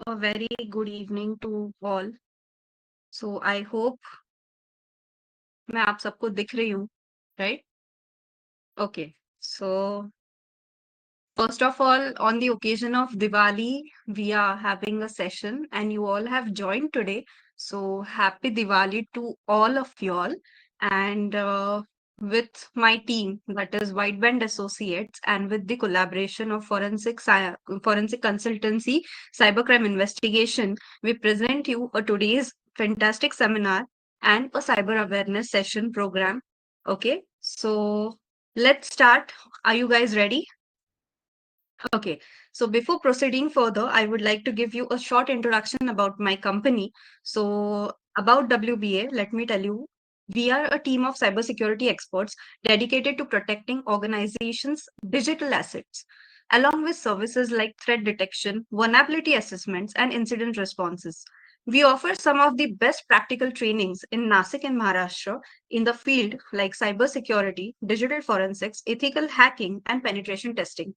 a very good evening to all. So I hope मैं आप सबको दिख रही हूँ, right? Okay. So first of all, on the occasion of Diwali, we are having a session and you all have joined today. So happy Diwali to all of you all. And with my team, that is White Band Associates, and with the collaboration of forensic consultancy, cybercrime investigation, we present you a today's fantastic seminar and a cyber awareness session program. Okay, so let's start. Are you guys ready? Okay, so before proceeding further, I would like to give you a short introduction about my company. So, about WBA, let me tell you, we are a team of cybersecurity experts dedicated to protecting organizations' digital assets, along with services like threat detection, vulnerability assessments, and incident responses. We offer some of the best practical trainings in Nasik and Maharashtra in the field like cybersecurity, digital forensics, ethical hacking, and penetration testing.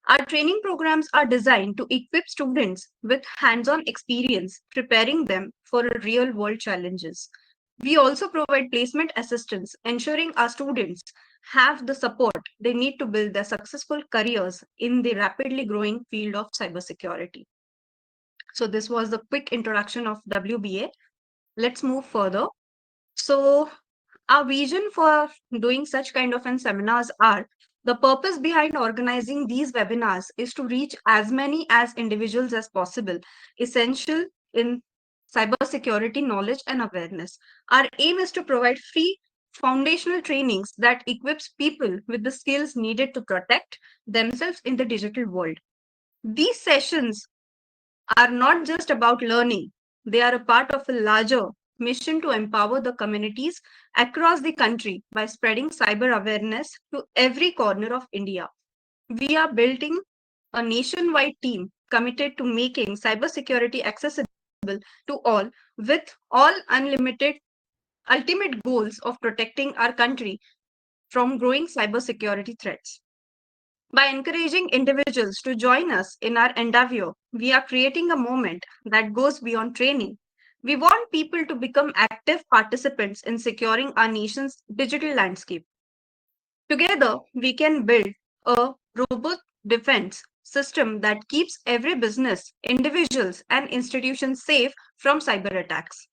Our training programs are designed to equip students with hands on experience, preparing them for real world challenges. We also provide placement assistance, ensuring our students have the support they need to build their successful careers in the rapidly growing field of cybersecurity. So, this was the quick introduction of WBA. Let's move further. So, our vision for doing such kind of an seminars are the purpose behind organizing these webinars is to reach as many as individuals as possible, essential in cybersecurity knowledge and awareness. Our aim is to provide free foundational trainings that equips people with the skills needed to protect themselves in the digital world. These sessions are not just about learning, they are a part of a larger mission to empower the communities across the country by spreading cyber awareness to every corner of India. We are building a nationwide team committed to making cybersecurity accessible to all with all unlimited ultimate goals of protecting our country from growing cybersecurity threats. By encouraging individuals to join us in our endeavor, we are creating a movement that goes beyond training. We want people to become active participants in securing our nation's digital landscape. Together, we can build a robust defense system that keeps every business, individuals, and institutions safe from cyber attacks.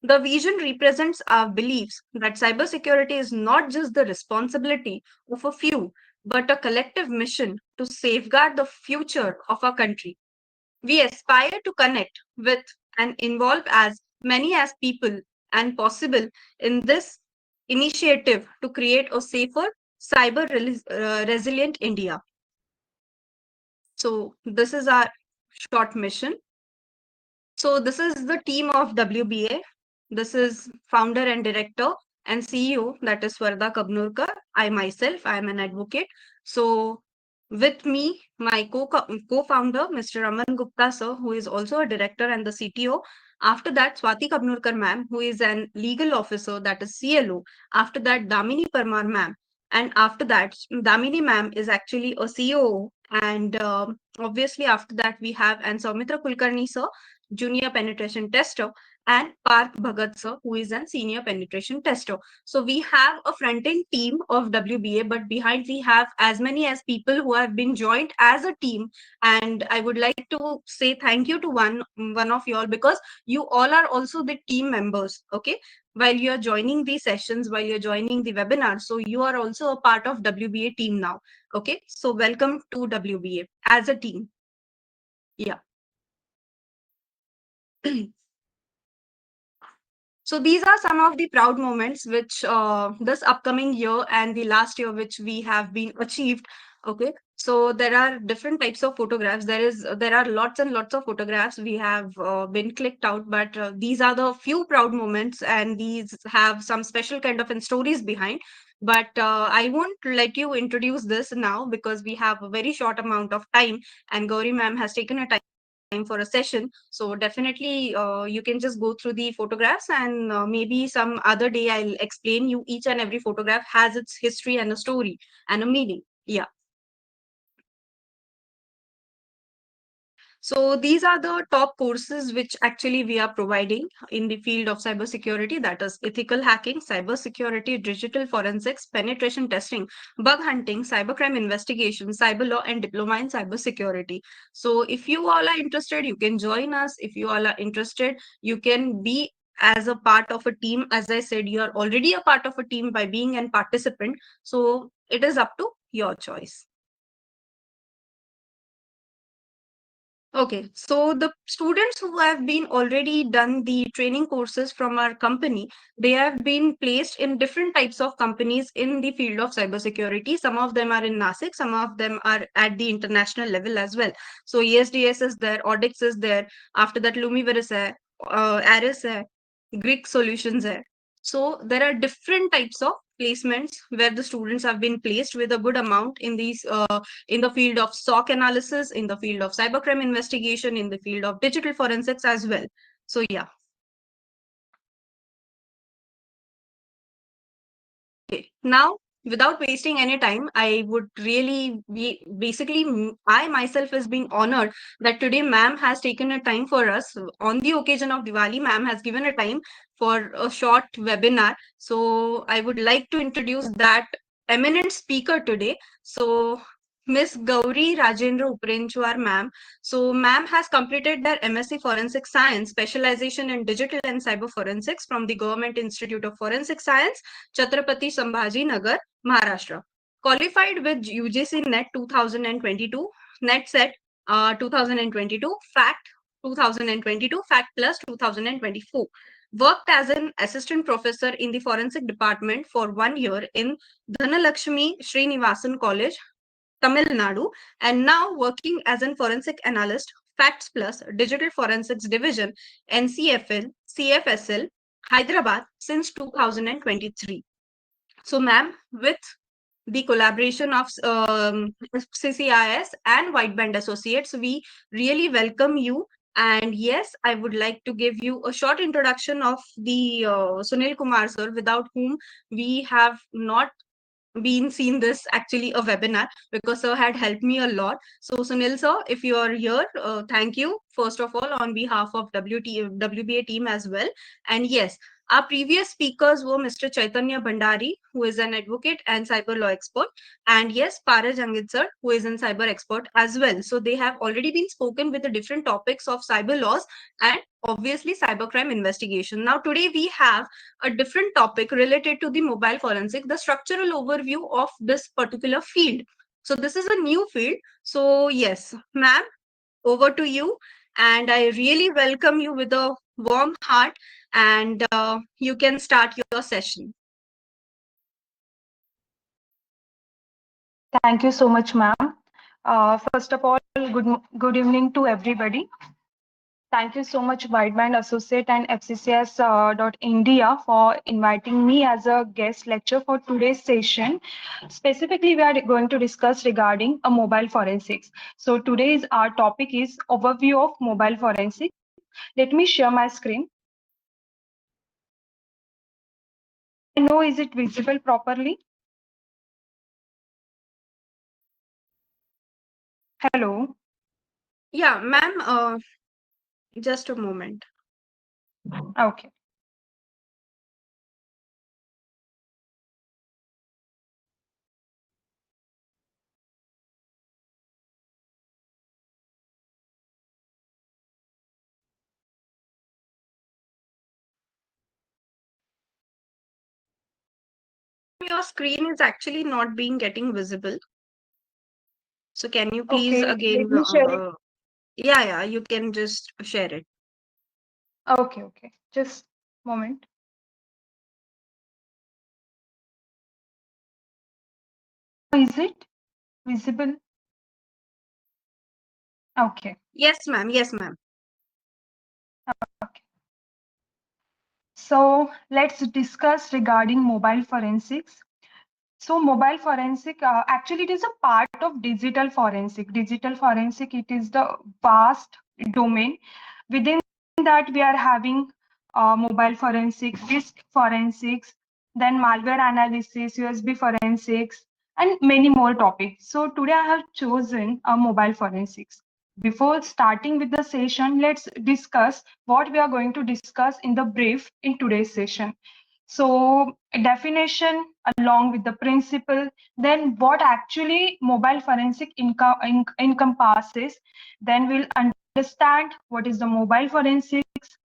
The vision represents our beliefs that cybersecurity is not just the responsibility of a few, but a collective mission to safeguard the future of our country. We aspire to connect with and involve as many as people and possible in this initiative to create a safer, resilient India. So, this is our short mission. So this is the team of WBA. This is founder and director and CEO, that is Swarda Kabnurkar. I myself, I am an advocate. So with me, my co-founder, Mr. Raman Gupta sir, who is also a director and the CTO. After that, Swati Kabnurkar ma'am, who is an legal officer, that is CLO. After that, Damini Parmar ma'am. And after that, Damini ma'am is actually a COO. And obviously, after that, we have and Soumitra Kulkarni sir, junior penetration tester, and Parth Bhagat sir, who is a senior penetration tester. So we have a front-end team of WBA, but behind we have as many as people who have been joined as a team. And I would like to say thank you to one of you all, because you all are also the team members. Okay, while you are joining these sessions, while you're joining the webinar, so you are also a part of WBA team now. Okay, so welcome to WBA as a team. Yeah. So these are some of the proud moments which this upcoming year and the last year which we have been achieved. Okay, so there are different types of photographs. There are lots and lots of photographs we have been clicked out, but these are the few proud moments, and these have some special kind of stories behind. But I won't let you introduce this now because we have a very short amount of time, and Gauri ma'am has taken a time for a session. So definitely you can just go through the photographs, and maybe some other day I'll explain you each and every photograph has its history and a story and a meaning. Yeah. So these are the top courses which actually we are providing in the field of cybersecurity, that is ethical hacking, cybersecurity, digital forensics, penetration testing, bug hunting, cybercrime investigation, cyber law, and diploma in cybersecurity. So if you all are interested, you can join us. If you all are interested, you can be as a part of a team. As I said, you are already a part of a team by being an participant. So it is up to your choice. Okay, so the students who have been already done the training courses from our company, they have been placed in different types of companies in the field of cybersecurity. Some of them are in Nasik, some of them are at the international level as well. So ESDS is there, Audix is there, after that Lumivirus hai, Aris hai, Greek Solutions hai. So there are different types of placements where the students have been placed with a good amount in these in the field of SOC analysis, in the field of cybercrime investigation, in the field of digital forensics as well. So yeah. Okay. Now, without wasting any time, I would really be basically, I myself is being honored that today ma'am has taken a time for us on the occasion of Diwali. Ma'am has given a time for a short webinar. So I would like to introduce that eminent speaker today. So Miss Gauri Rajendra Uprenchwar ma'am. So ma'am has completed their MSc Forensic Science specialization in digital and cyber forensics from the Government Institute of Forensic Science, Chhatrapati Sambhaji Nagar, Maharashtra. Qualified with UGC NET 2022, NET SET 2022, FACT 2022, FACT Plus 2024. Worked as an assistant professor in the forensic department for 1 year in Dhanalakshmi Srinivasan College, Tamil Nadu, and now working as a forensic analyst, Facts Plus, Digital Forensics Division, NCFL, CFSL, Hyderabad since 2023. So, ma'am, with the collaboration of CCIS and White Band Associates, we really welcome you. And yes, I would like to give you a short introduction of the Sunil Kumar sir, without whom we have not been seen this actually a webinar, because sir had helped me a lot. So Sunil sir, if you are here, thank you first of all on behalf of WBA team as well. And yes, our previous speakers were Mr. Chaitanya Bhandari, who is an advocate and cyber law expert, and yes, Paraj Angit sir, who is an cyber expert as well. So they have already been spoken with the different topics of cyber laws and obviously cybercrime investigation. Now today we have a different topic related to the mobile forensic, the structural overview of this particular field. So this is a new field. So yes, ma'am, over to you. And I really welcome you with a warm heart, and you can start your session. Thank you so much, ma'am. First of all, good evening to everybody. Thank you so much, Wideband Associate and FCCS India for inviting me as a guest lecturer for today's session. Specifically, we are going to discuss regarding a mobile forensics. So today's our topic is overview of mobile forensics. Let me share my screen. I know, is it visible properly? Hello. Yeah, ma'am, just a moment. Okay. Your screen is actually not being getting visible. So can you please Okay. again, Let me share it. yeah, you can just share it. Okay. Okay. Just moment. Is it visible? Okay. Yes, ma'am. Yes, ma'am. Okay. So let's discuss regarding mobile forensics. So mobile forensic, actually it is a part of digital forensic. Digital forensic, it is the vast domain. Within that, we are having mobile forensic, disk forensics, then malware analysis, USB forensics, and many more topics. So today I have chosen mobile forensics. Before starting with the session, let's discuss what we are going to discuss in the brief in today's session. So, definition along with the principle, then what actually mobile forensic encompasses, then we'll understand what is the mobile forensics.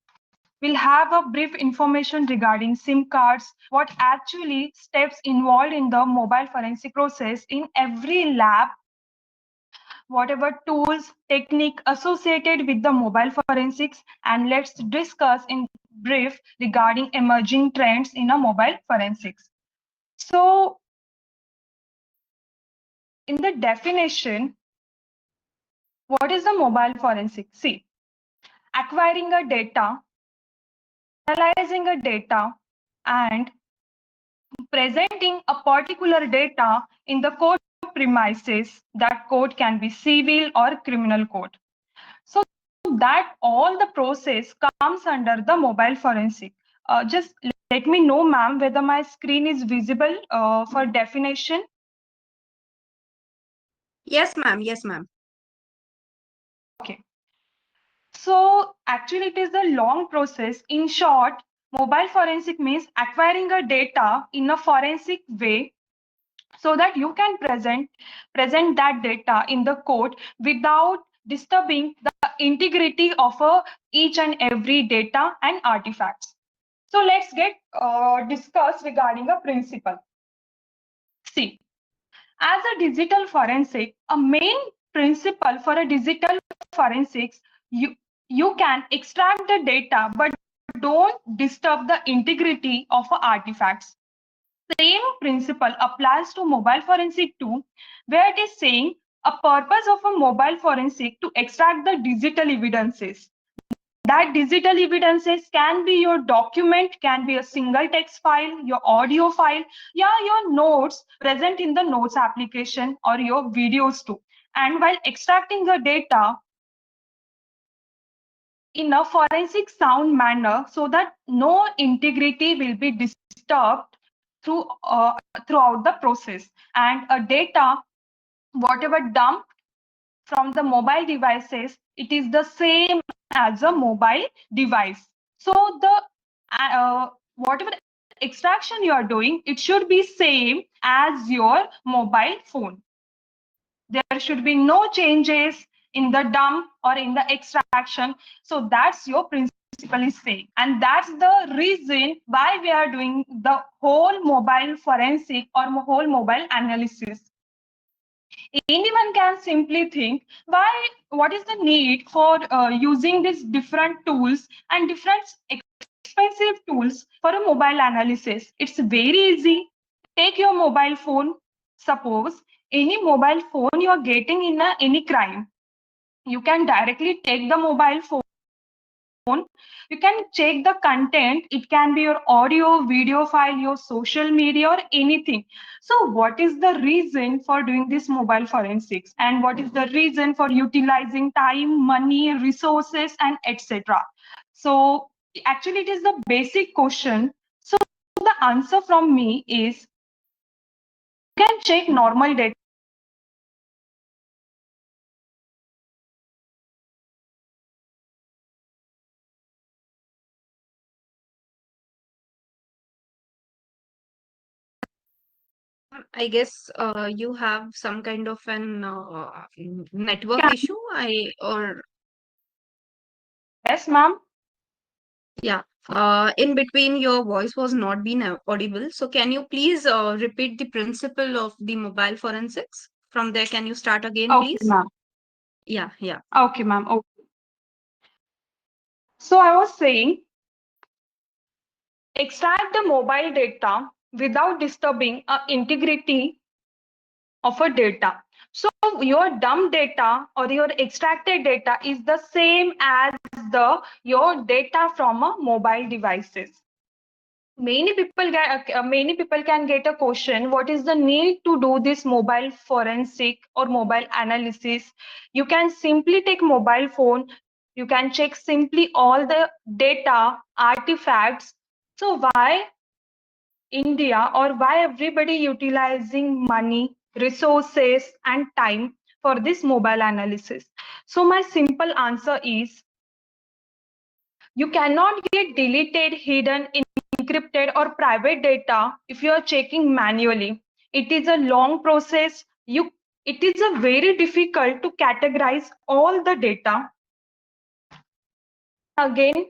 We'll have a brief information regarding SIM cards, what actually steps involved in the mobile forensic process in every lab, whatever tools, technique associated with the mobile forensics, and let's discuss in brief regarding emerging trends in a mobile forensics. So, in the definition, what is the mobile forensic? See, acquiring a data, analyzing a data, and presenting a particular data in the court premises. That court can be civil or criminal court. So that all the process comes under the mobile forensic. Just let me know, ma'am, whether my screen is visible for definition. Yes, ma'am. Yes, ma'am. Okay. So actually, it is a long process. In short, mobile forensic means acquiring a data in a forensic way so that you can present that data in the court without disturbing the integrity of each and every data and artifacts. So let's get discuss regarding a principle. See, as a digital forensic, a main principle for a digital forensics, you can extract the data, but don't disturb the integrity of artifacts. Same principle applies to mobile forensic too, where it is saying a purpose of a mobile forensic to extract the digital evidences. That digital evidences can be your document, can be a single text file, your audio file, yeah, your notes present in the notes application or your videos too. And while extracting the data in a forensic sound manner so that no integrity will be disturbed through throughout the process, and a data whatever dumped from the mobile devices, it is the same as a mobile device. So the whatever extraction you are doing, it should be same as your mobile phone. There should be no changes in the dump or in the extraction. So that's your principle is saying. And that's the reason why we are doing the whole mobile forensic or whole mobile analysis. Anyone can simply think, why, what is the need for using these different tools and different expensive tools for a mobile analysis? It's very easy. Take your mobile phone. Suppose any mobile phone you are getting in any crime, you can directly take the mobile phone, you can check the content. It can be your audio, video file, your social media, or anything. So what is the reason for doing this mobile forensics, and what is the reason for utilizing time, money, resources, and etc.? So actually it is the basic question. So the answer from me is, you can check normal data. I guess you have some kind of an network issue. Or Yes, ma'am. yeah, in between your voice was not being audible. So can you please repeat the principle of the mobile forensics? From there, can you start again, Okay, please? ma'am. Yeah, yeah. Okay, ma'am. Okay. So I was saying, extract the mobile data without disturbing integrity of a data. So your dump data or your extracted data is the same as the your data from a mobile devices. Many people can get a question, what is the need to do this mobile forensic or mobile analysis? You can simply take mobile phone, you can check simply all the data artifacts. So why India, or why everybody utilizing money, resources, and time for this mobile analysis? So my simple answer is you cannot get deleted, hidden, encrypted, or private data if you are checking manually. It is a long process. It is a very difficult to categorize all the data. Again,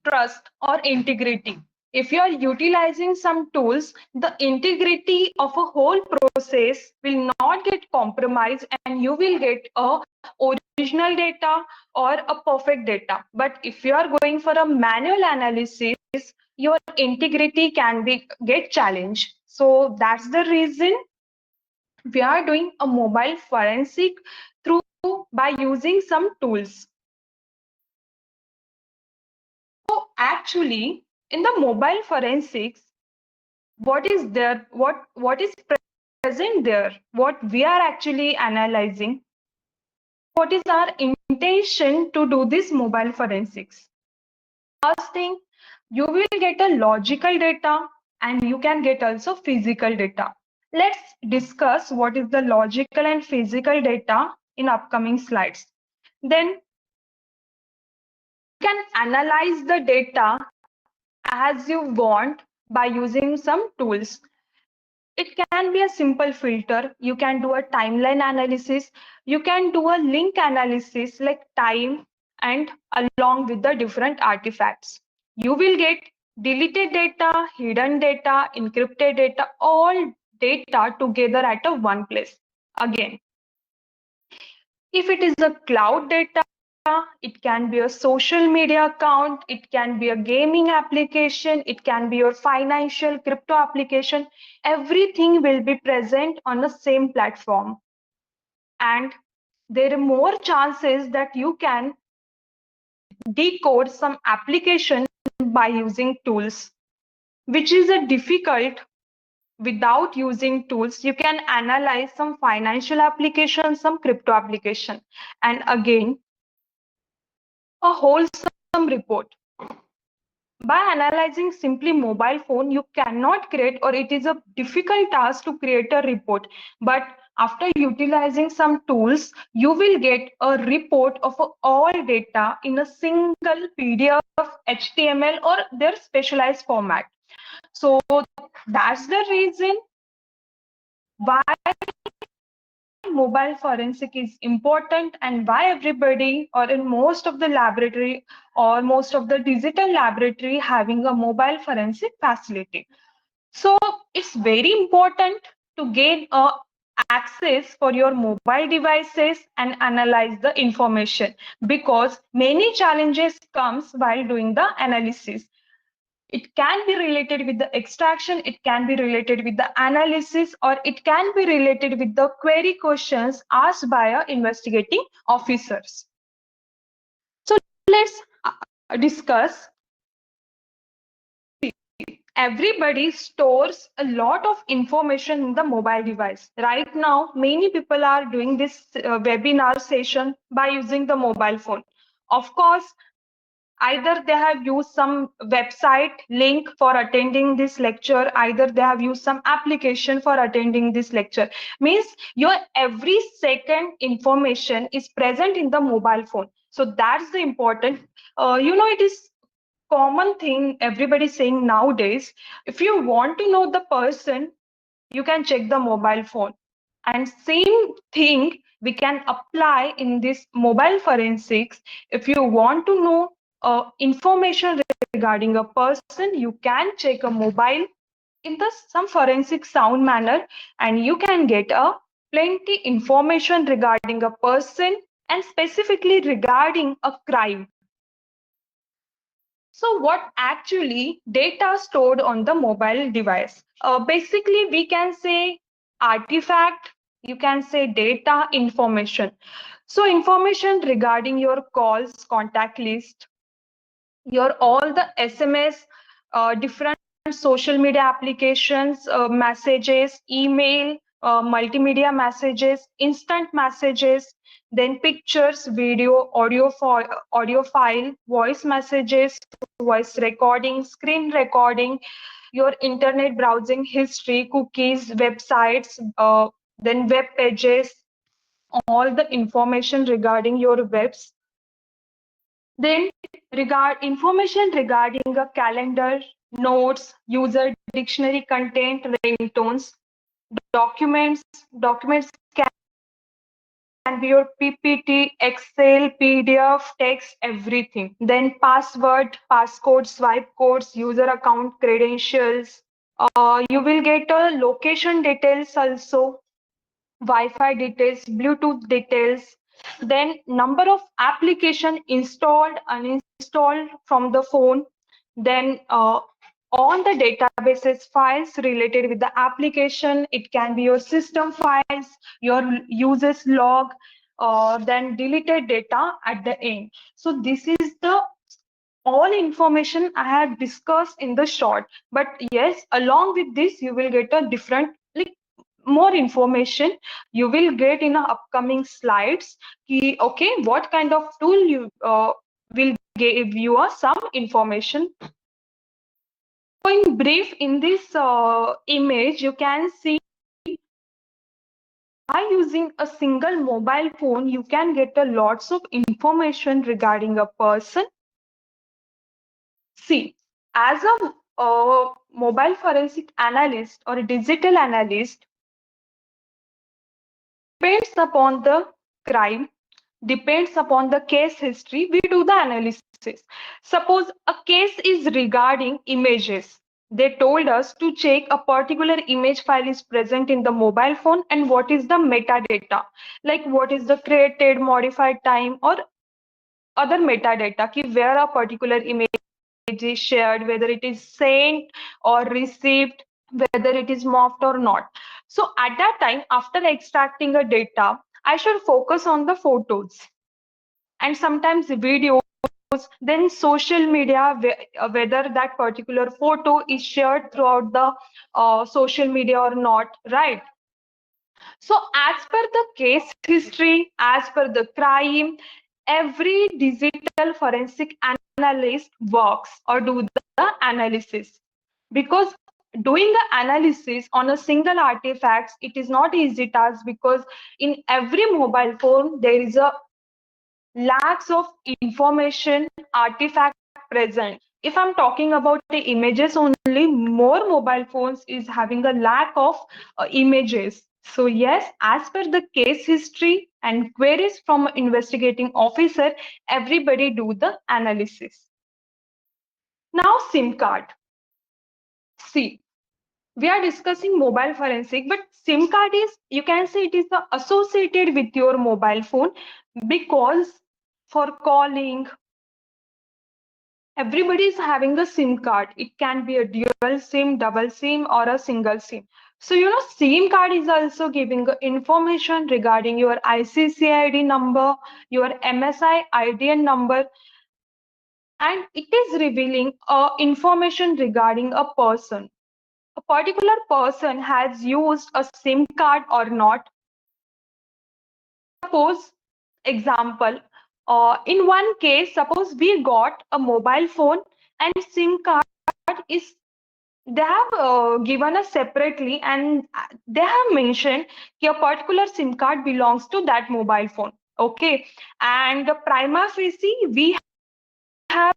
trust or integrity. If you are utilizing some tools, the integrity of a whole process will not get compromised and you will get a original data or a perfect data. But if you are going for a manual analysis, your integrity can be get challenged. So that's the reason we are doing a mobile forensic through by using some tools. So actually, in the mobile forensics, what is there? What is present there? What we are actually analyzing? What is our intention to do this mobile forensics? First thing, you will get a logical data and you can get also physical data. Let's discuss what is the logical and physical data in upcoming slides. Then you can analyze the data as you want by using some tools. It can be a simple filter. You can do a timeline analysis. You can do a link analysis like time and along with the different artifacts. You will get deleted data, hidden data, encrypted data, all data together at a one place. Again, if it is a cloud data, it can be a social media account, it can be a gaming application, it can be your financial crypto application. Everything will be present on the same platform. And there are more chances that you can decode some application by using tools, which is a difficult without using tools. You can analyze some financial application, some crypto application. And again, a wholesome report. By analyzing simply mobile phone, you cannot create, or it is a difficult task to create a report. But after utilizing some tools, you will get a report of all data in a single PDF, HTML, or their specialized format. So that's the reason why mobile forensic is important and why everybody or in most of the laboratory or most of the digital laboratory having a mobile forensic facility. So it's very important to gain a access for your mobile devices and analyze the information because many challenges comes while doing the analysis. It can be related with the extraction, it can be related with the analysis, or it can be related with the query questions asked by our investigating officers. So let's discuss. Everybody stores a lot of information in the mobile device. Right now, many people are doing this webinar session by using the mobile phone. Of course, either they have used some website link for attending this lecture, either they have used some application for attending this lecture. Means your every second information is present in the mobile phone. So that's the important. It is common thing everybody saying nowadays. If you want to know the person, you can check the mobile phone. And same thing we can apply in this mobile forensics. If you want to know information regarding a person, you can check a mobile in the some forensic sound manner, and you can get a plenty information regarding a person and specifically regarding a crime. So what actually data stored on the mobile device? Basically, we can say artifact, you can say data information. So information regarding your calls, contact list, your all the SMS, different social media applications, messages, email, multimedia messages, instant messages, then pictures, video, audio file, voice messages, voice recording, screen recording, your internet browsing history, cookies, websites, then web pages, all the information regarding your webs. Then regard information regarding a calendar, notes, user dictionary content, ringtones, documents. Documents can be your PPT, Excel, PDF, text, everything. Then password, passcode, swipe codes, user account credentials. You will get a location details also, Wi-Fi details, Bluetooth details, then number of application installed, uninstalled from the phone, then on the databases files related with the application. It can be your system files, your users log, then deleted data at the end. So this is the all information I have discussed in the short. But yes, along with this, you will get a different, like, more information you will get in the upcoming slides. Okay, what kind of tool you will give you some information. So in brief, in this image, you can see by using a single mobile phone, you can get a lots of information regarding a person. See, as a mobile forensic analyst or a digital analyst, depends upon the crime, depends upon the case history, we do the analysis. Suppose a case is regarding images. They told us to check a particular image file is present in the mobile phone and what is the metadata, like what is the created, modified time, or other metadata, ki where a particular image is shared, whether it is sent or received, whether it is morphed or not. So at that time, after extracting a data, I should focus on the photos and sometimes videos, then social media, whether that particular photo is shared throughout the social media or not, right? So as per the case history, as per the crime, every digital forensic analyst works or do the analysis. Because doing the analysis on a single artifact, it is not easy task, because in every mobile phone there is a lacks of information artifact present. If I'm talking about the images only, more mobile phones is having a lack of images. So yes, as per the case history and queries from investigating officer, everybody do the analysis. Now SIM card. See, we are discussing mobile forensic, but SIM card is, you can say, it is the associated with your mobile phone, because for calling, everybody is having a SIM card. It can be a dual SIM, double SIM, or a single SIM. So, SIM card is also giving information regarding your ICCID number, your MSI IDN number, and it is revealing information regarding a person. A particular person has used a SIM card or not. Suppose, example, in one case, suppose we got a mobile phone and SIM card is, they have given us separately, and they have mentioned that a particular SIM card belongs to that mobile phone. Okay, and the prima facie we have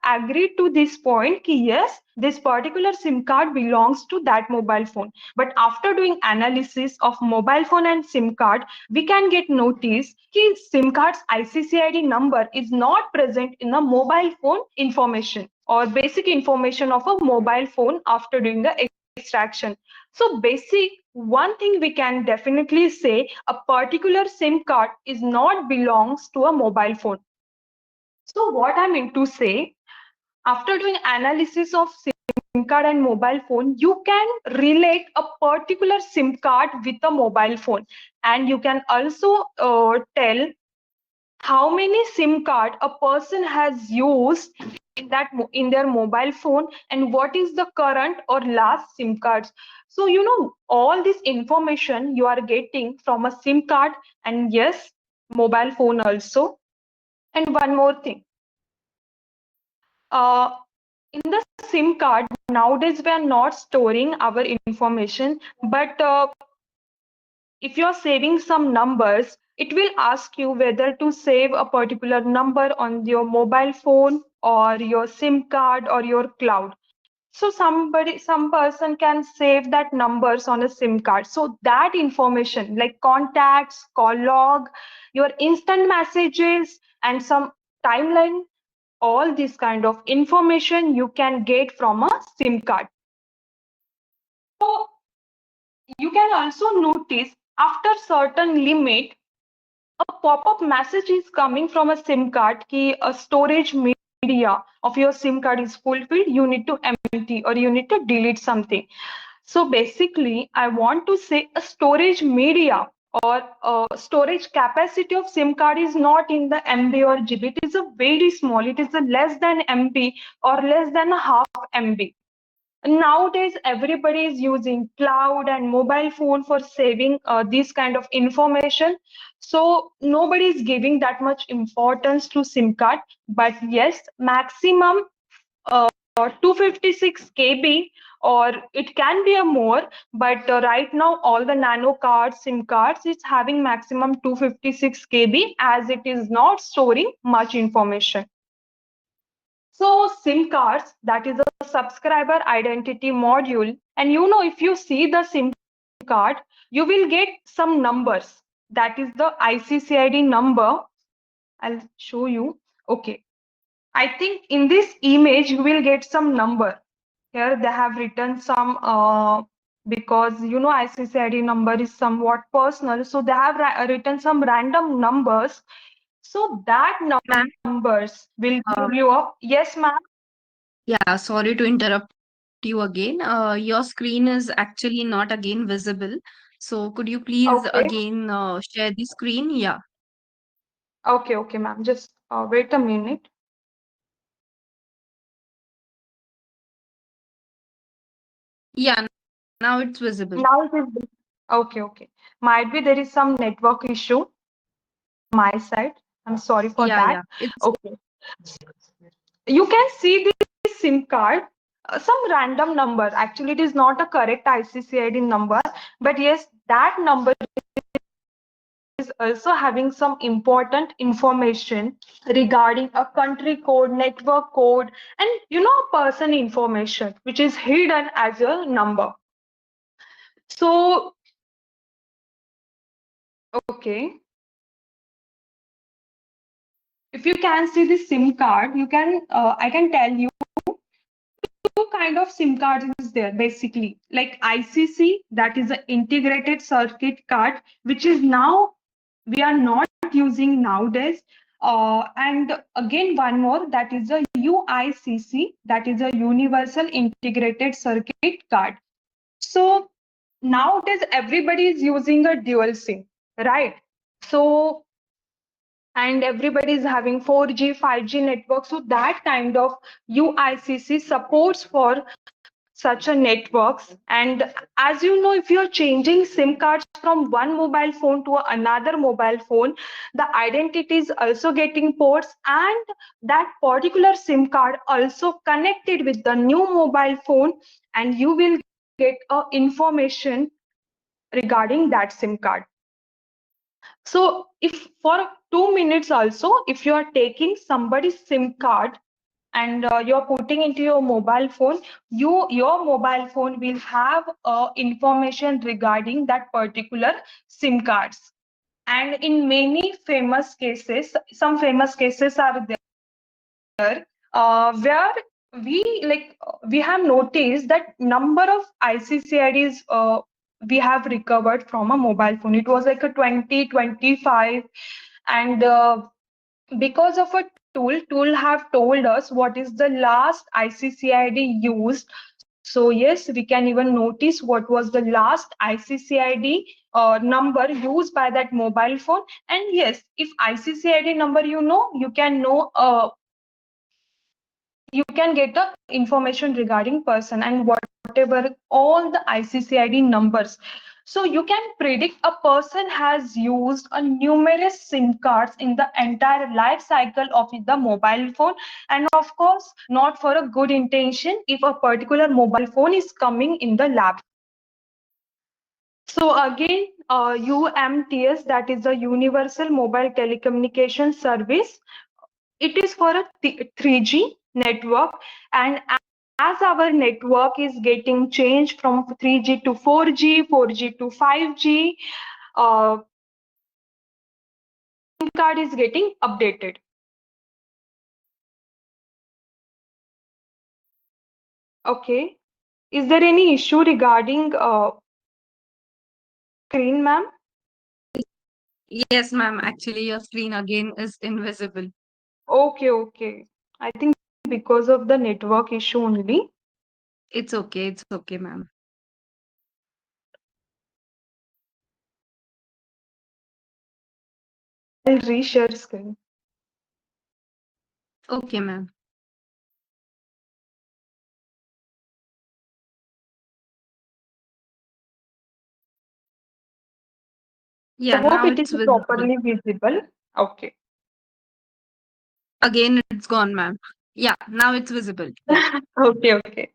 agreed to this point ki yes, this particular SIM card belongs to that mobile phone. But after doing analysis of mobile phone and SIM card, we can get notice ki SIM card's ICCID number is not present in the mobile phone information or basic information of a mobile phone after doing the extraction. So basic one thing we can definitely say, a particular SIM card is not belongs to a mobile phone. So what I mean to say, after doing analysis of SIM card and mobile phone, you can relate a particular SIM card with a mobile phone, and you can also tell how many SIM card a person has used in their mobile phone, and what is the current or last SIM cards. So all this information you are getting from a SIM card, and yes, mobile phone also. And one more thing, uh, in the SIM card, nowadays we are not storing our information, but if you are saving some numbers it will ask you whether to save a particular number on your mobile phone or your SIM card or your cloud. So some person can save that numbers on a SIM card. So that information like contacts, call log, your instant messages, and some timeline, all this kind of information you can get from a SIM card. So you can also notice after certain limit, a pop-up message is coming from a SIM card कि a storage media of your SIM card is fulfilled. You need to empty or you need to delete something. So basically, I want to say a storage media or storage capacity of SIM card is not in the MB or GB. It is a very small. It is a less than MB or less than a half MB. Nowadays everybody is using cloud and mobile phone for saving this kind of information, so nobody is giving that much importance to SIM card. But yes, maximum 256 kb, or it can be a more, but right now all the nano cards, SIM cards, it's having maximum 256 kb as it is not storing much information. So SIM cards, that is a subscriber identity module. And if you see the SIM card, you will get some numbers. That is the ICCID number. I'll show you. Okay. I think in this image, you will get some number. Here they have written some, because ICCID number is somewhat personal. So they have written some random numbers. So that Ma'am, numbers will uh, give you a, yes, ma'am. yeah, sorry to interrupt you again. Your screen is actually not again visible. So could you please Okay. again share the screen? Yeah. Okay, ma'am. Just wait a minute. Yeah, now it's visible. Now it is okay. Might be there is some network issue my side. I'm sorry for Yeah, that. yeah. It's Okay. You can see this SIM card, some random number. Actually, it is not a correct ICCID number, but yes, that number is also having some important information regarding a country code, network code, and person information, which is hidden as a number. So, okay, if you can see the SIM card, I can tell you two kind of SIM cards is there basically. Like ICC, that is an integrated circuit card, which is now we are not using nowadays. And again, one more, that is a UICC, that is a Universal Integrated Circuit card. So nowadays everybody is using a dual SIM, right? So and everybody is having 4G, 5G network. So that kind of UICC supports for such a networks. And as you know, if you're changing SIM cards from one mobile phone to another mobile phone, the identity is also getting ports, and that particular SIM card also connected with the new mobile phone, and you will get information regarding that SIM card. So if for 2 minutes also, if you are taking somebody's SIM card and you're putting into your mobile phone, your mobile phone will have information regarding that particular SIM cards. And in many famous cases, some famous cases are there where we have noticed that number of ICCIDs we have recovered from a mobile phone. It was like a 2025, and because of a tool have told us what is the last ICCID used. So yes, we can even notice what was the last ICCID number used by that mobile phone. And yes, if ICCID number you can know you can get the information regarding person and whatever all the ICCID numbers. So you can predict a person has used a numerous SIM cards in the entire life cycle of the mobile phone, and of course not for a good intention if a particular mobile phone is coming in the lab. So again, UMTS, that is the Universal Mobile Telecommunication Service. It is for a 3G network, and as our network is getting changed from 3G to 4G, 4G to 5G, SIM card is getting updated. Okay. Is there any issue regarding screen, ma'am? Yes, ma'am. Actually, your screen again is invisible. Okay, okay. I think because of the network issue only. It's okay. It's okay, ma'am. I'll reshare screen. Okay, ma'am. I Yeah, hope now it is it's visible. properly visible. Okay. Again, it's gone, ma'am. Yeah, now it's visible. Yeah. Okay, okay.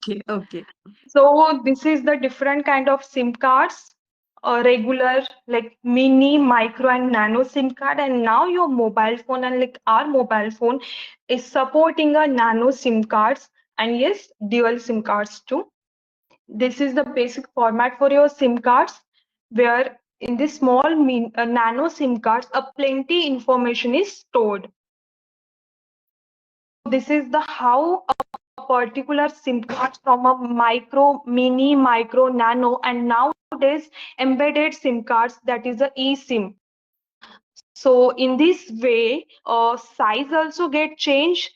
Okay, okay. So this is the different kind of SIM cards, regular like mini, micro, and nano SIM card. And now your mobile phone and like our mobile phone is supporting a nano SIM cards, and yes, dual SIM cards too. This is the basic format for your SIM cards, where in this small nano SIM cards, a plenty information is stored. This is the how a particular SIM card from a micro, mini, micro, nano, and nowadays embedded SIM cards, that is a eSIM. So in this way, size also get changed,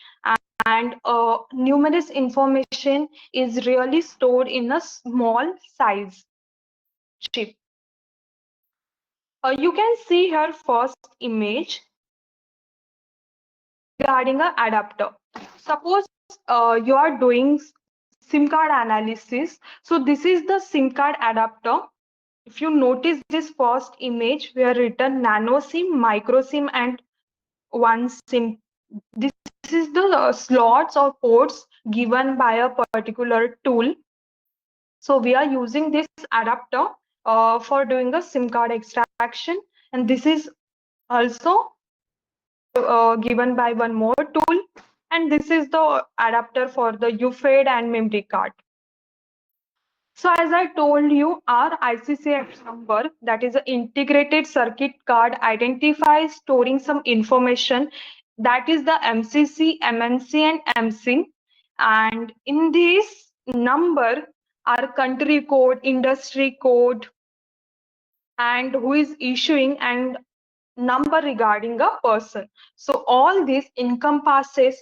and numerous information is really stored in a small size chip. You can see here first image regarding a adapter. Suppose you are doing SIM card analysis. So this is the SIM card adapter. If you notice this first image, we are written nano SIM, micro SIM, and one SIM. This is the slots or ports given by a particular tool. So we are using this adapter for doing a SIM card extraction, and this is also given by one more tool, and this is the adapter for the UFED and memory card. So as I told you, our ICCX number, that is an integrated circuit card, identifies storing some information, that is the MCC, MNC, and MSIN. And in this number, our country code, industry code, and who is issuing, and number regarding a person. So all this encompasses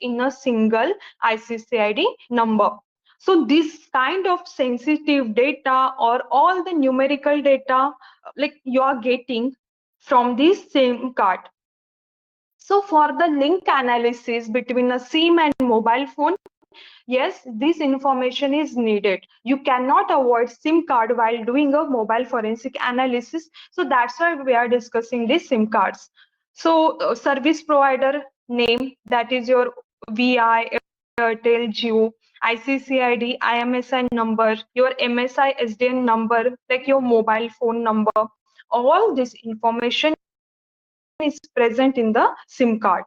in a single ICCID number. So this kind of sensitive data or all the numerical data like you are getting from this SIM card. So for the link analysis between a SIM and mobile phone, yes, this information is needed. You cannot avoid SIM card while doing a mobile forensic analysis. So that's why we are discussing these SIM cards. So service provider name, that is your VI, Airtel, Jio, ICCID, IMSI number, your MSI SDN number, like your mobile phone number. All this information is present in the SIM card.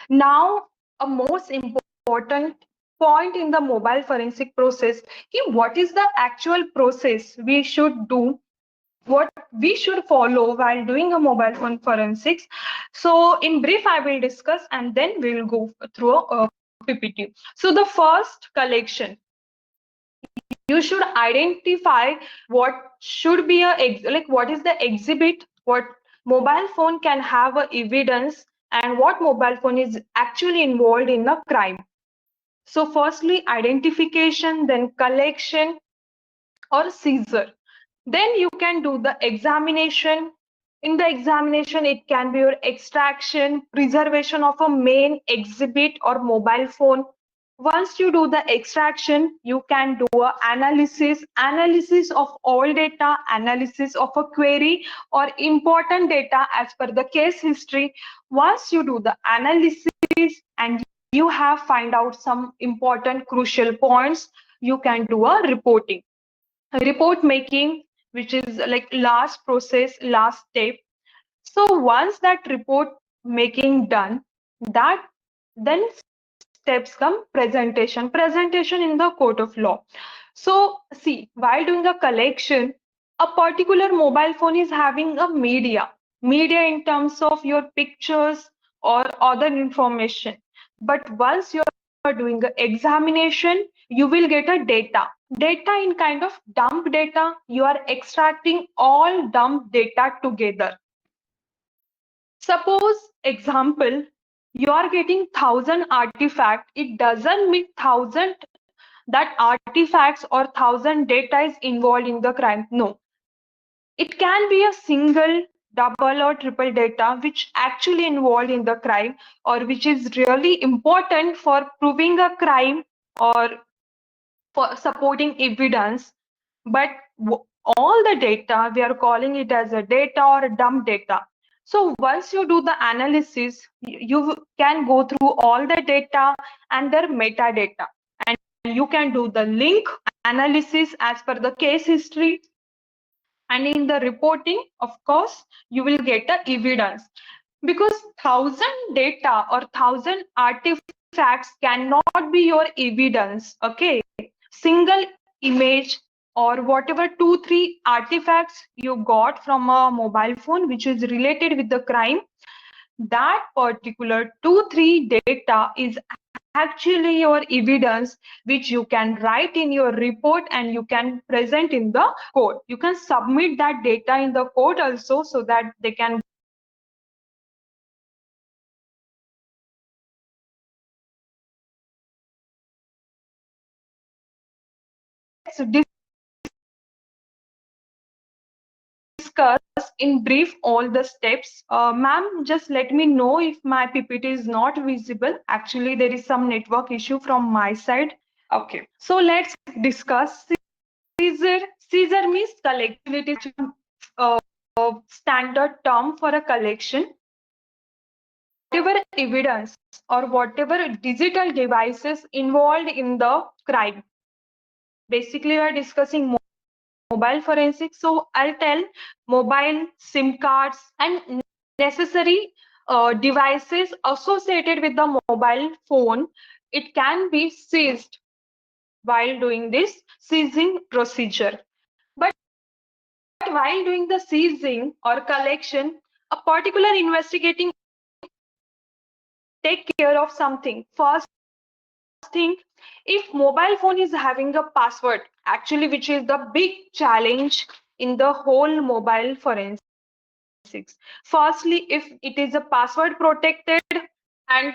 Now, a most important point in the mobile forensic process, what is the actual process we should do, what we should follow while doing a mobile phone forensics. So in brief, I will discuss and then we'll go through a PPT. So the first collection, you should identify what should be like what is the exhibit, what mobile phone can have a evidence, and what mobile phone is actually involved in a crime. So firstly identification, then collection or seizure. Then you can do the examination. In the examination, it can be your extraction, preservation of a main exhibit or mobile phone. Once you do the extraction, you can do a analysis of all data, analysis of a query or important data as per the case history. Once you do the analysis and you have find out some important crucial points, you can do a reporting. Report making, which is like last process, last step. So once that report making done, that then steps come presentation in the court of law. So see, while doing a collection, a particular mobile phone is having a media in terms of your pictures or other information. But once you are doing the examination, you will get a data in kind of dump data. You are extracting all dump data together. Suppose example, you are getting 1,000 artifact. It doesn't mean 1,000 that artifacts or 1,000 data is involved in the crime. No, it can be a single, double or triple data which actually involved in the crime, or which is really important for proving a crime or for supporting evidence. But all the data, we are calling it as a data or dump data. So once you do the analysis, you can go through all the data and their metadata, and you can do the link analysis as per the case history. And in the reporting, of course, you will get the evidence, because 1,000 data or 1,000 artifacts cannot be your evidence. Okay, single image or whatever 2 3 artifacts you got from a mobile phone which is related with the crime, that particular 2 3 data is actually your evidence, which you can write in your report and you can present in the court. You can submit that data in the court also, so that they can discuss in brief all the steps. Ma'am, just let me know if my PPT is not visible. Actually, there is some network issue from my side. Okay, so let's discuss. Caesar. Caesar means collection. It is a standard term for a collection. Whatever evidence or whatever digital devices involved in the crime. Basically, we are discussing mobile forensics. So I'll tell mobile, SIM cards, and necessary devices associated with the mobile phone. It can be seized while doing this seizing procedure. But while doing the seizing or collection, a particular investigating take care of something. First thing, if mobile phone is having a password, actually, which is the big challenge in the whole mobile forensics. Firstly, if it is a password protected and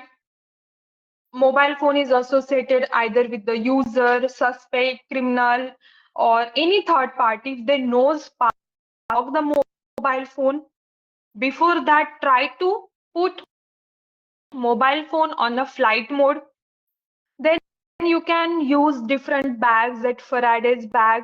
mobile phone is associated either with the user, suspect, criminal, or any third party, if they knows of the mobile phone, before that try to put mobile phone on a flight mode. Then you can use different bags, that Faraday's bag,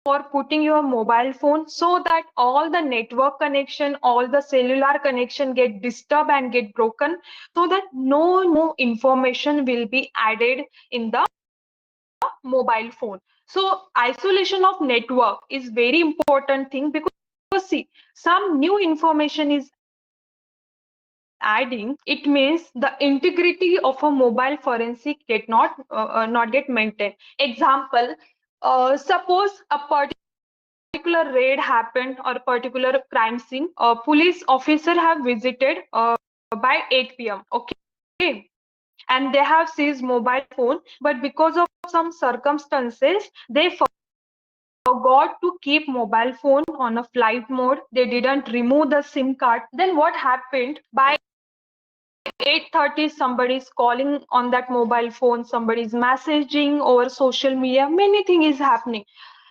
for putting your mobile phone, so that all the network connection, all the cellular connection get disturbed and get broken, so that no information will be added in the mobile phone. So isolation of network is very important thing, because see, some new information is adding, it means the integrity of a mobile forensic get not get maintained. Example, suppose a particular raid happened or particular crime scene, a police officer have visited by 8 p.m. Okay, and they have seized mobile phone, but because of some circumstances they forgot to keep mobile phone on a flight mode, they didn't remove the SIM card. Then what happened, by 8:30 somebody is calling on that mobile phone, somebody is messaging over social media, many things is happening.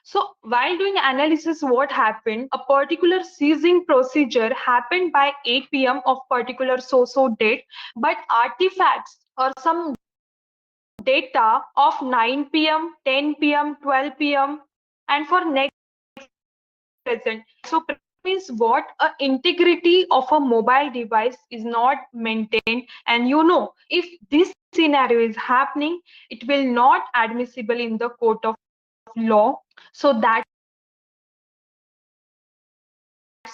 So while doing analysis, what happened, a particular seizing procedure happened by 8 p.m. of particular so date, but artifacts or some data of 9 p.m., 10 p.m., 12 p.m., and for next present. So means what, a integrity of a mobile device is not maintained, and if this scenario is happening, it will not admissible in the court of law. So that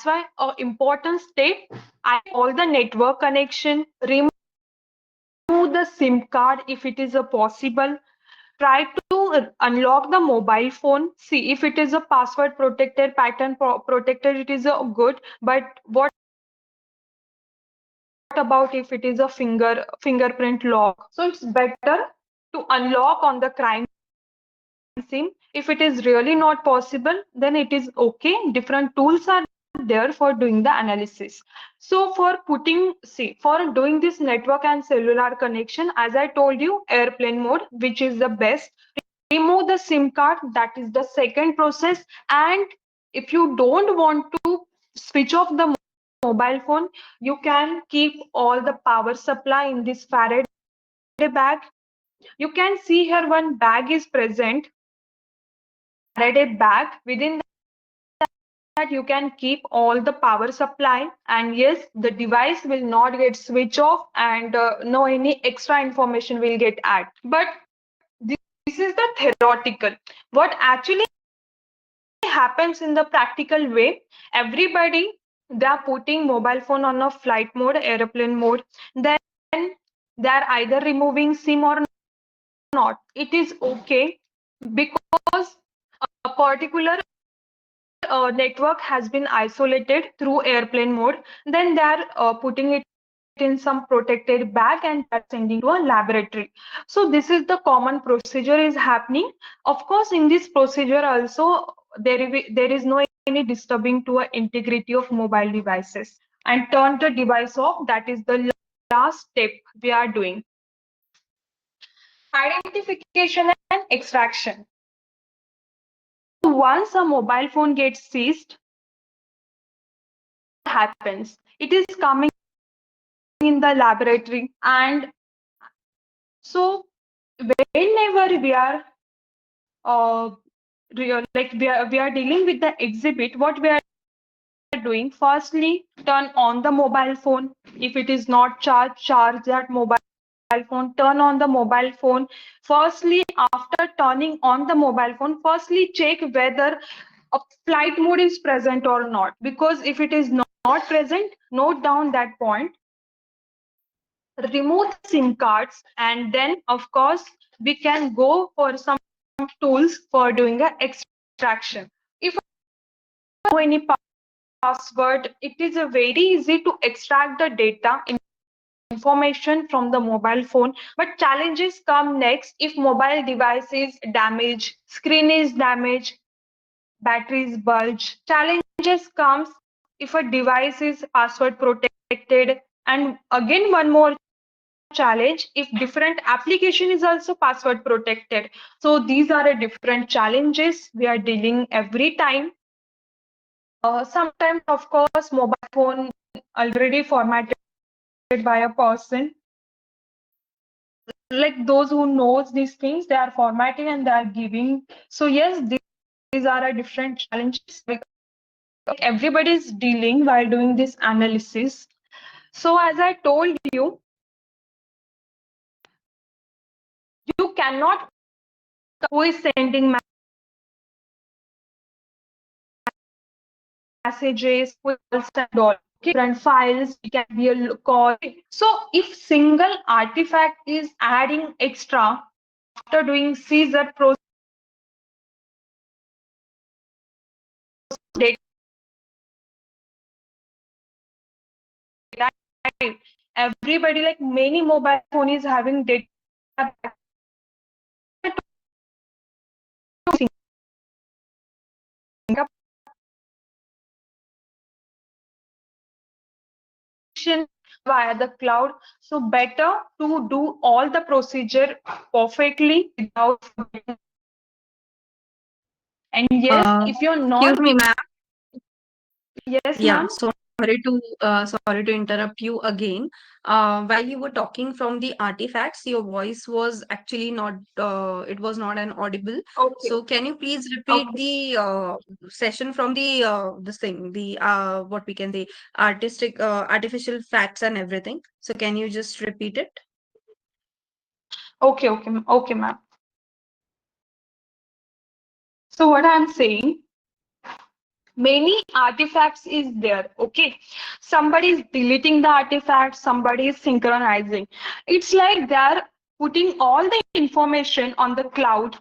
That's why an important step, I all the network connection, remove the SIM card if it is a possible. Try to unlock the mobile phone. See if it is a password protected, pattern protected, it is a good. But what about if it is a fingerprint lock? So it's better to unlock on the crime sim. If it is really not possible, then it is okay. Different tools are there for doing the analysis. So for putting, see, for doing this network and cellular connection, as I told you, airplane mode, which is the best. Remove the SIM card, that is the second process. And if you don't want to switch off the mobile phone, you can keep all the power supply in this Faraday bag. You can see here one bag is present, Faraday bag. Within that you can keep all the power supply, and yes, the device will not get switch off, and no any extra information will get added. But this is the theoretical. What actually happens in the practical way, everybody, they are putting mobile phone on a flight mode, airplane mode, then they are either removing SIM or not. It is okay because a particular network has been isolated through airplane mode, then they are putting it in some protected bag and are sending to a laboratory. So this is the common procedure is happening. Of course, in this procedure also there is no any disturbing to a integrity of mobile devices, and turn the device off. That is the last step we are doing. Identification and extraction. Once a mobile phone gets seized, happens. It is coming in the laboratory, and so whenever we are like we are dealing with the exhibit, what we are doing, firstly turn on the mobile phone. If it is not charged, charge that mobile phone, turn on the mobile phone. Firstly, after turning on the mobile phone, firstly check whether a flight mode is present or not, because if it is not present, note down that point, remove the SIM cards, and then of course we can go for some tools for doing a extraction. If I know any password, it is a very easy to extract the data information from the mobile phone. But challenges come next if mobile device is damaged, screen is damaged, batteries bulge. Challenges comes if a device is password protected, and again one more challenge if different application is also password protected. So these are a different challenges we are dealing every time. Sometimes of course mobile phone already formatted by a person, like those who knows these things, they are formatting and they are giving. So yes, these are a different challenges everybody is dealing while doing this analysis. So as I told you, you cannot who is sending messages, calls and all. Okay, different files, it can be a call. So if single artifact is adding extra after doing Caesar process data, everybody like many mobile phone is having data via the cloud. So better to do all the procedure perfectly without. And yes, if you're Excuse not, me, ma'am. yes, Yeah, ma'am. sorry to interrupt you again. While you were talking from the artifacts, your voice was actually not it was not an audible. Okay, So can you please repeat okay, the session from the this thing, the what we can say artificial facts and everything. So can you just repeat it? okay, ma'am. So what I'm saying, many artifacts is there. Okay, somebody is deleting the artifact, somebody is synchronizing. It's like they are putting all the information on the cloud,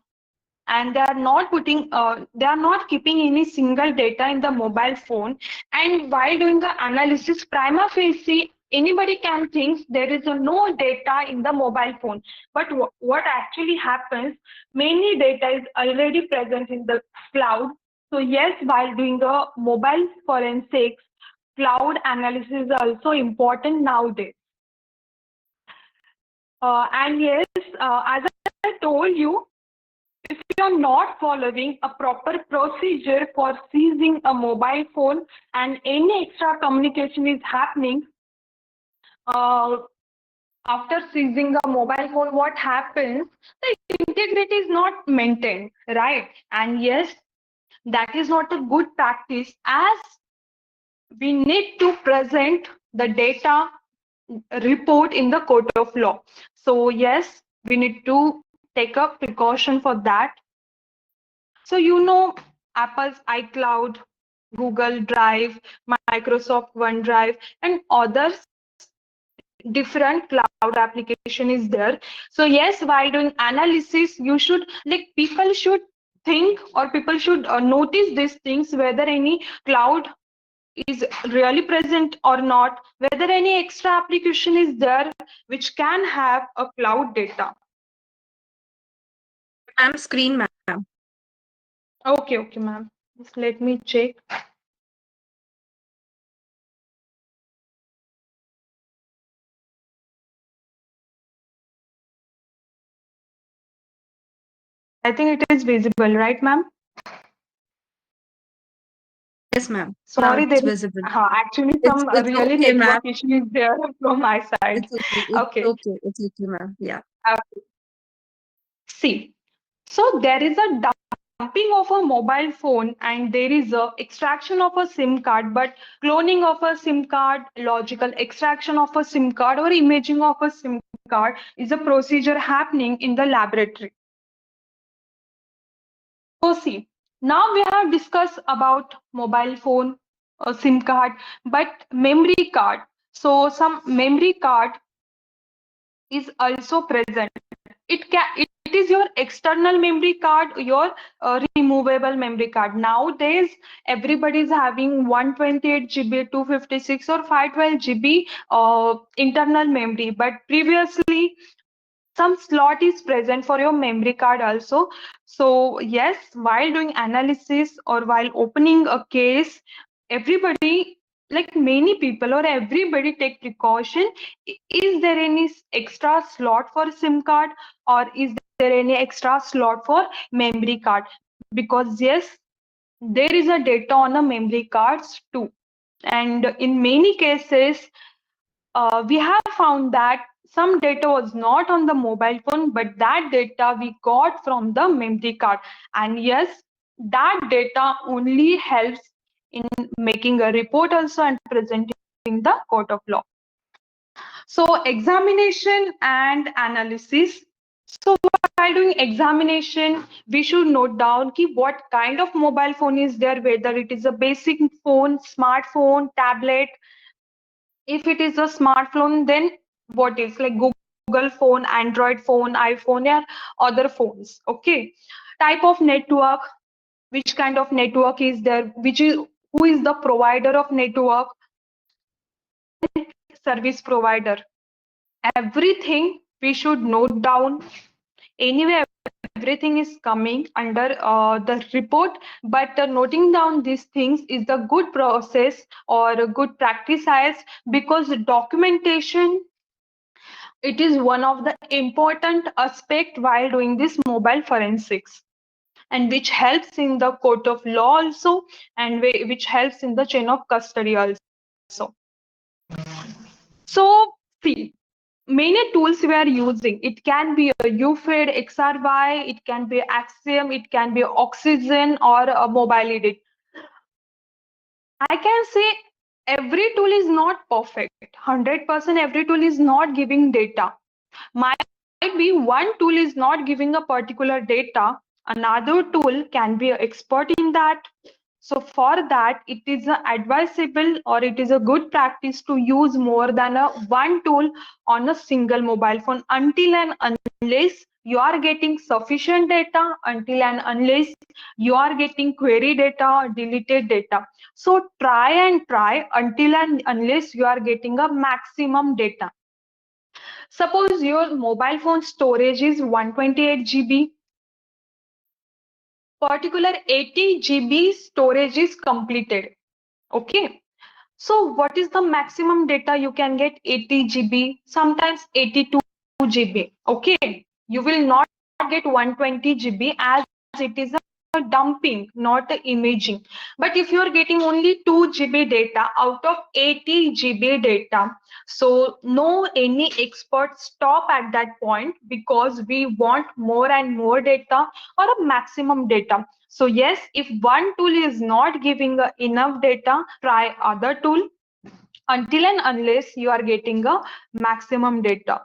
and they are not keeping any single data in the mobile phone. And while doing the analysis, prima facie anybody can think there is no data in the mobile phone, but what actually happens, many data is already present in the cloud. So yes, while doing the mobile forensics, cloud analysis is also important nowadays. And yes, as I told you, if you are not following a proper procedure for seizing a mobile phone and any extra communication is happening, uh, after seizing a mobile phone, what happens? The integrity is not maintained, right? And yes, that is not a good practice, as we need to present the data report in the court of law. So yes, we need to take a precaution for that. So Apple's iCloud, Google Drive, Microsoft OneDrive, and others different cloud application is there. So yes, while doing analysis, you should, like, people should think, or people should notice these things, whether any cloud is really present or not, whether any extra application is there which can have a cloud data. I'm screen, ma'am. Okay, ma'am. Just let me check. I think it is visible, right, ma'am? Yes, ma'am. Now Sorry, it's there is visible. actually some It's really okay, ma'am. network issue is there from my side. It's okay. It's Okay. okay. It's okay, ma'am. Yeah. See, so there is a dumping of a mobile phone and there is a extraction of a SIM card, but cloning of a SIM card, logical extraction of a SIM card, or imaging of a SIM card is a procedure happening in the laboratory. So see, now we have discussed about mobile phone, SIM card, but memory card. So some memory card is also present. It is your external memory card, your removable memory card. Nowadays, everybody is having 128 GB, 256 or 512 GB internal memory. But previously, some slot is present for your memory card also. So yes, while doing analysis or while opening a case, everybody, like many people or everybody, take precaution. Is there any extra slot for SIM card, or is there any extra slot for memory card? Because yes, there is a data on the memory cards too, and in many cases we have found that some data was not on the mobile phone, but that data we got from the memory card. And yes, that data only helps in making a report also and presenting the court of law. So examination and analysis. So while doing examination, we should note down ki what kind of mobile phone is there, whether it is a basic phone, smartphone, tablet. If it is a smartphone, then what is, like, Google phone, Android phone, iPhone, or other phones. Okay, type of network, which kind of network is there, which is, who is the provider of network, service provider. Everything we should note down. Anyway, everything is coming under the report, but noting down these things is the good process or a good practice, as because documentation, it is one of the important aspect while doing this mobile forensics, and which helps in the court of law also, and which helps in the chain of custody also. So see, many tools we are using. It can be a UFED, XRY, it can be Axiom, it can be Oxygen or a mobile edit. I can say every tool is not perfect. 100% every tool is not giving data. Might be one tool is not giving a particular data, another tool can be an expert in that. So for that, it is advisable or it is a good practice to use more than a one tool on a single mobile phone until and unless you are getting sufficient data, until and unless you are getting query data or deleted data. So try and try until and unless you are getting a maximum data. Suppose your mobile phone storage is 128 GB, particular 80 GB storage is completed. Okay. So what is the maximum data you can get? 80 GB, sometimes 82 GB. Okay. You will not get 120 GB as it is a dumping, not a imaging. But if you are getting only 2 GB data out of 80 GB data, so no any expert stop at that point because we want more and more data or a maximum data. So yes, if one tool is not giving enough data, try other tool until and unless you are getting a maximum data.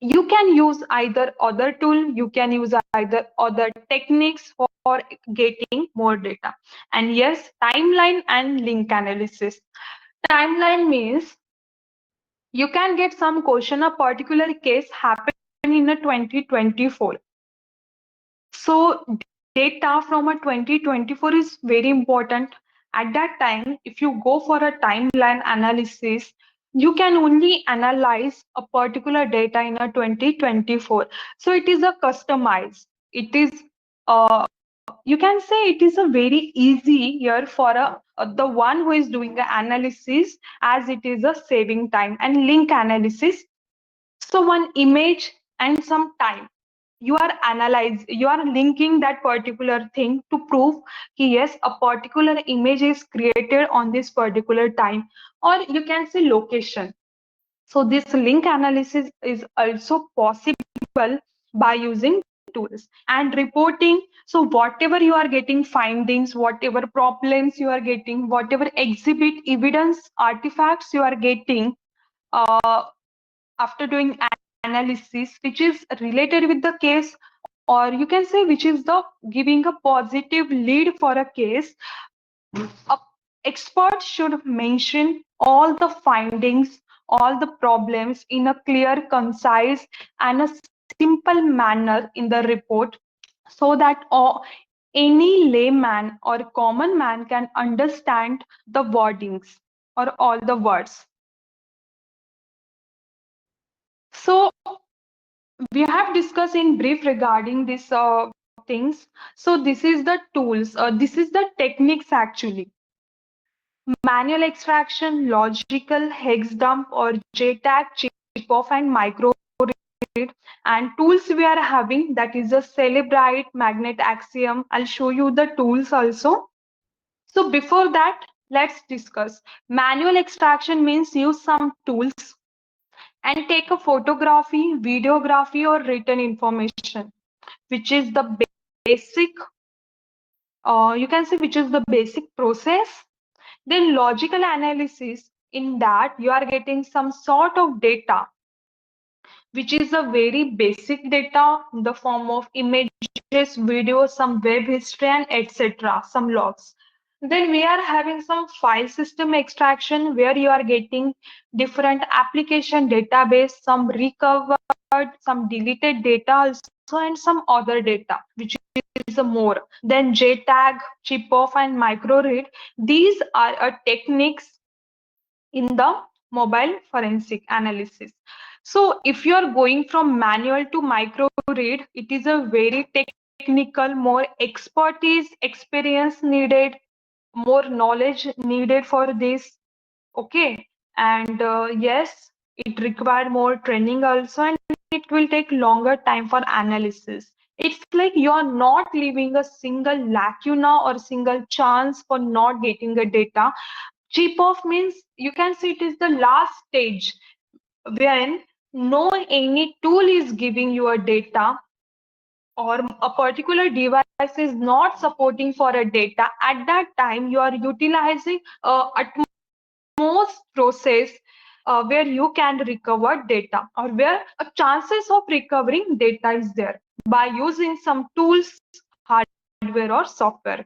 You can use either other tool, you can use either other techniques for getting more data. And yes, timeline and link analysis. Timeline means you can get some question, a particular case happened in a 2024. So data from a 2024 is very important. At that time, if you go for a timeline analysis, you can only analyze a particular data in a 2024. So it is a customized. It is you can say it is a very easy here for the one who is doing the analysis as it is a saving time. And link analysis, so one image and some time you are linking that particular thing to prove yes, a particular image is created on this particular time, or you can say location. So this link analysis is also possible by using tools. And reporting, so whatever you are getting findings, whatever problems you are getting, whatever exhibit evidence artifacts you are getting uh, after doing analysis which is related with the case, or you can say which is the giving a positive lead for a case, a expert should mention all the findings, all the problems in a clear, concise and a simple manner in the report, so that any layman or common man can understand the wordings or all the words. So we have discussed in brief regarding this things. So this is the tools, this is the techniques actually. Manual extraction, logical, hex dump or JTAG, chip off and micro read. And tools we are having, that is a Celebrite, magnet axiom. I'll show you the tools also. So before that, let's discuss. Manual extraction means use some tools and take a photography, videography or written information, which is the basic, you can say which is the basic process. Then logical analysis, in that you are getting some sort of data, which is a very basic data in the form of images, videos, some web history and etc. some logs. Then we are having some file system extraction where you are getting different application database, some recovered, some deleted data also, and some other data, which is a more. Then JTAG, chip off and micro read. These are techniques in the mobile forensic analysis. So if you are going from manual to micro read, it is a very technical, more expertise, experience needed, more knowledge needed for this. Okay. And yes, it required more training also, and it will take longer time for analysis. It's like you are not leaving a single lacuna or single chance for not getting the data. Chip off means you can see it is the last stage when no any tool is giving you a data, or a particular device is not supporting for a data. At that time you are utilizing at most process where you can recover data, or where a chances of recovering data is there by using some tools, hardware or software.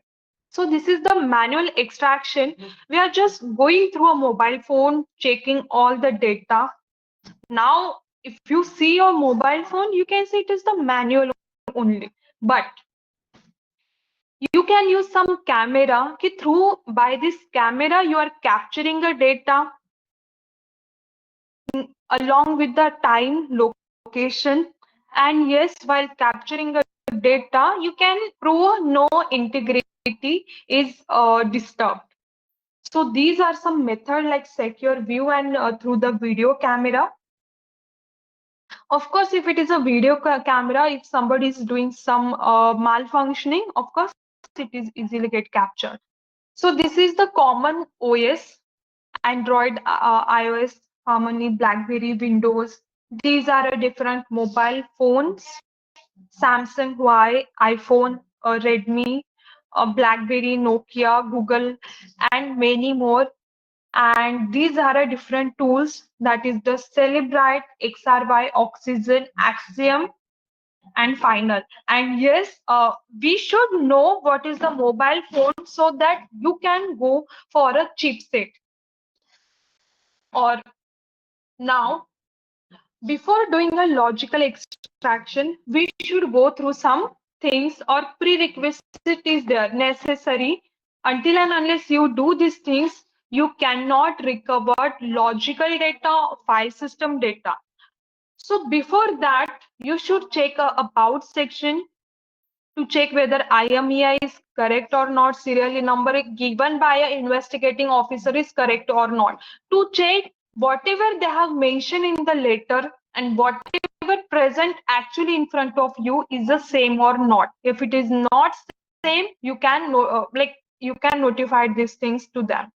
So this is the manual extraction. We are just going through a mobile phone, checking all the data. Now, if you see your mobile phone, you can say it is the manual only. But you can use some camera. Through by this camera, you are capturing the data along with the time, location, and yes, while capturing the data, you can prove no integrity is disturbed. So these are some method like secure view and through the video camera. Of course, if it is a video camera, if somebody is doing some malfunctioning, of course, it is easily get captured. So this is the common OS, Android, iOS, Harmony, BlackBerry, Windows. These are a different mobile phones, Samsung, Huawei, iPhone, Redmi, BlackBerry, Nokia, Google, and many more. And these are a different tools, that is the Celebrite, XRY, Oxygen, Axiom, and Final. And yes, we should know what is the mobile phone so that you can go for a chipset. Or now, before doing a logical extraction, we should go through some things or prerequisite is there necessary. Until and unless you do these things, you cannot recover logical data, file system data. So before that, you should check a about section to check whether IMEI is correct or not, serial number given by an investigating officer is correct or not. To check whatever they have mentioned in the letter and whatever present actually in front of you is the same or not. If it is not same, you can you can notify these things to them.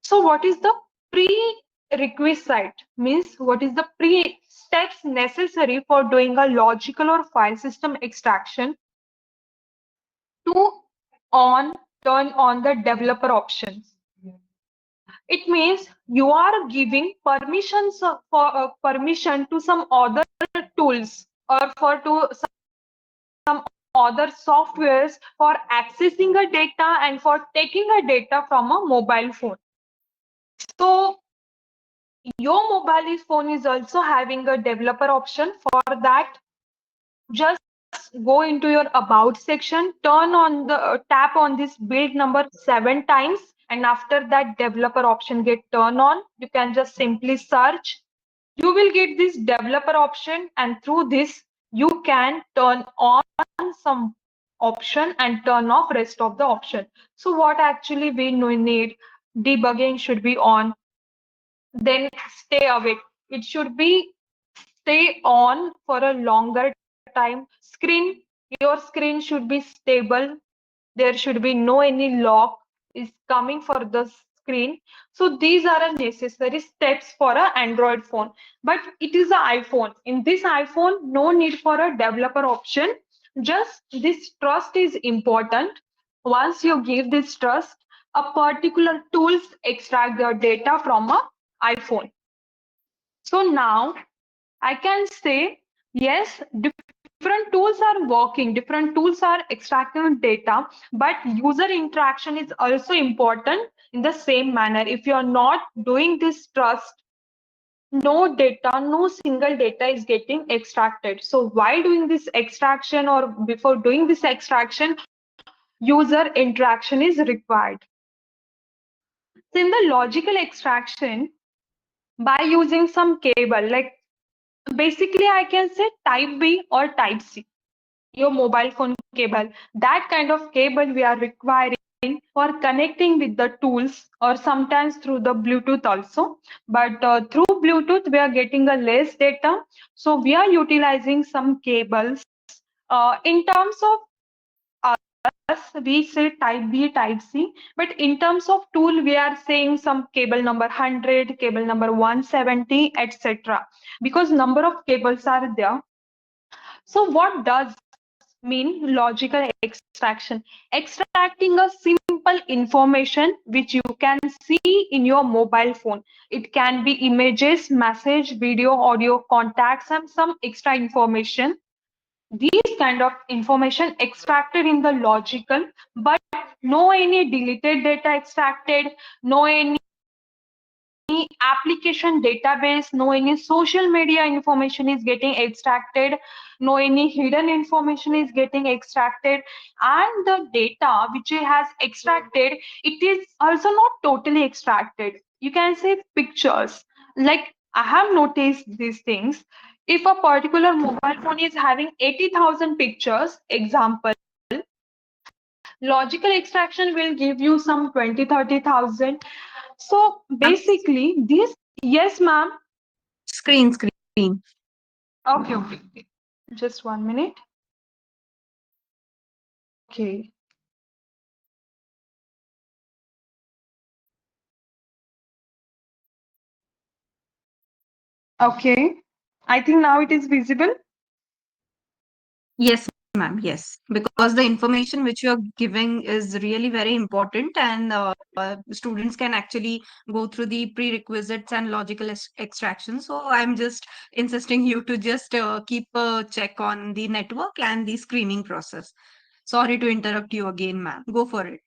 So what is the prerequisite? Means what is the pre steps necessary for doing a logical or file system extraction to on turn on the developer options. It means you are giving permissions for permission to some other tools or for to some other softwares for accessing a data and for taking a data from a mobile phone. So your mobile phone is also having a developer option. For that, just go into your about section, turn on the tap on this build number 7 times, and after that developer option get turned on. You can just simply search. You will get this developer option, and through this you can turn on some option and turn off rest of the option. So what actually we need, debugging should be on, then stay awake. It should be stay on for a longer time. Screen, your screen should be stable. There should be no any lock is coming for the screen. So these are necessary steps for an Android phone. But it is an iPhone. In this iPhone, no need for a developer option. Just this trust is important. Once you give this trust, a particular tools extract the data from a iPhone. So now I can say, yes, different tools are working, different tools are extracting data, but user interaction is also important in the same manner. If you are not doing this trust, no data, no single data is getting extracted. So while doing this extraction or before doing this extraction, user interaction is required. So in the logical extraction, by using some cable, like basically I can say type B or type C, your mobile phone cable. That kind of cable we are requiring for connecting with the tools or sometimes through the Bluetooth also. But through Bluetooth, we are getting a less data. So we are utilizing some cables. In terms of us, we say type B, type C. But in terms of tool, we are saying some cable number 100, cable number 170, etc. Because number of cables are there. So what does mean logical extraction? Extracting a simple information which you can see in your mobile phone. It can be images, message, video, audio, contacts, and some extra information. these kind of information extracted in the logical, but no any deleted data extracted, no any application database, no any social media information is getting extracted, no any hidden information is getting extracted, and the data which it has extracted, it is also not totally extracted. You can say pictures. Like I have noticed these things. If a particular mobile phone is having 80,000 pictures, example, logical extraction will give you some 20, 30,000. So Ma'am, basically, this, yes, ma'am. screen. Okay, okay, okay. Just 1 minute. Okay, okay. I think now it is visible. Yes, ma'am. Yes, because the information which you're giving is really very important, and students can actually go through the prerequisites and logical extraction. So I'm just insisting you to just keep a check on the network and the screening process. Sorry to interrupt you again, ma'am. Go for it.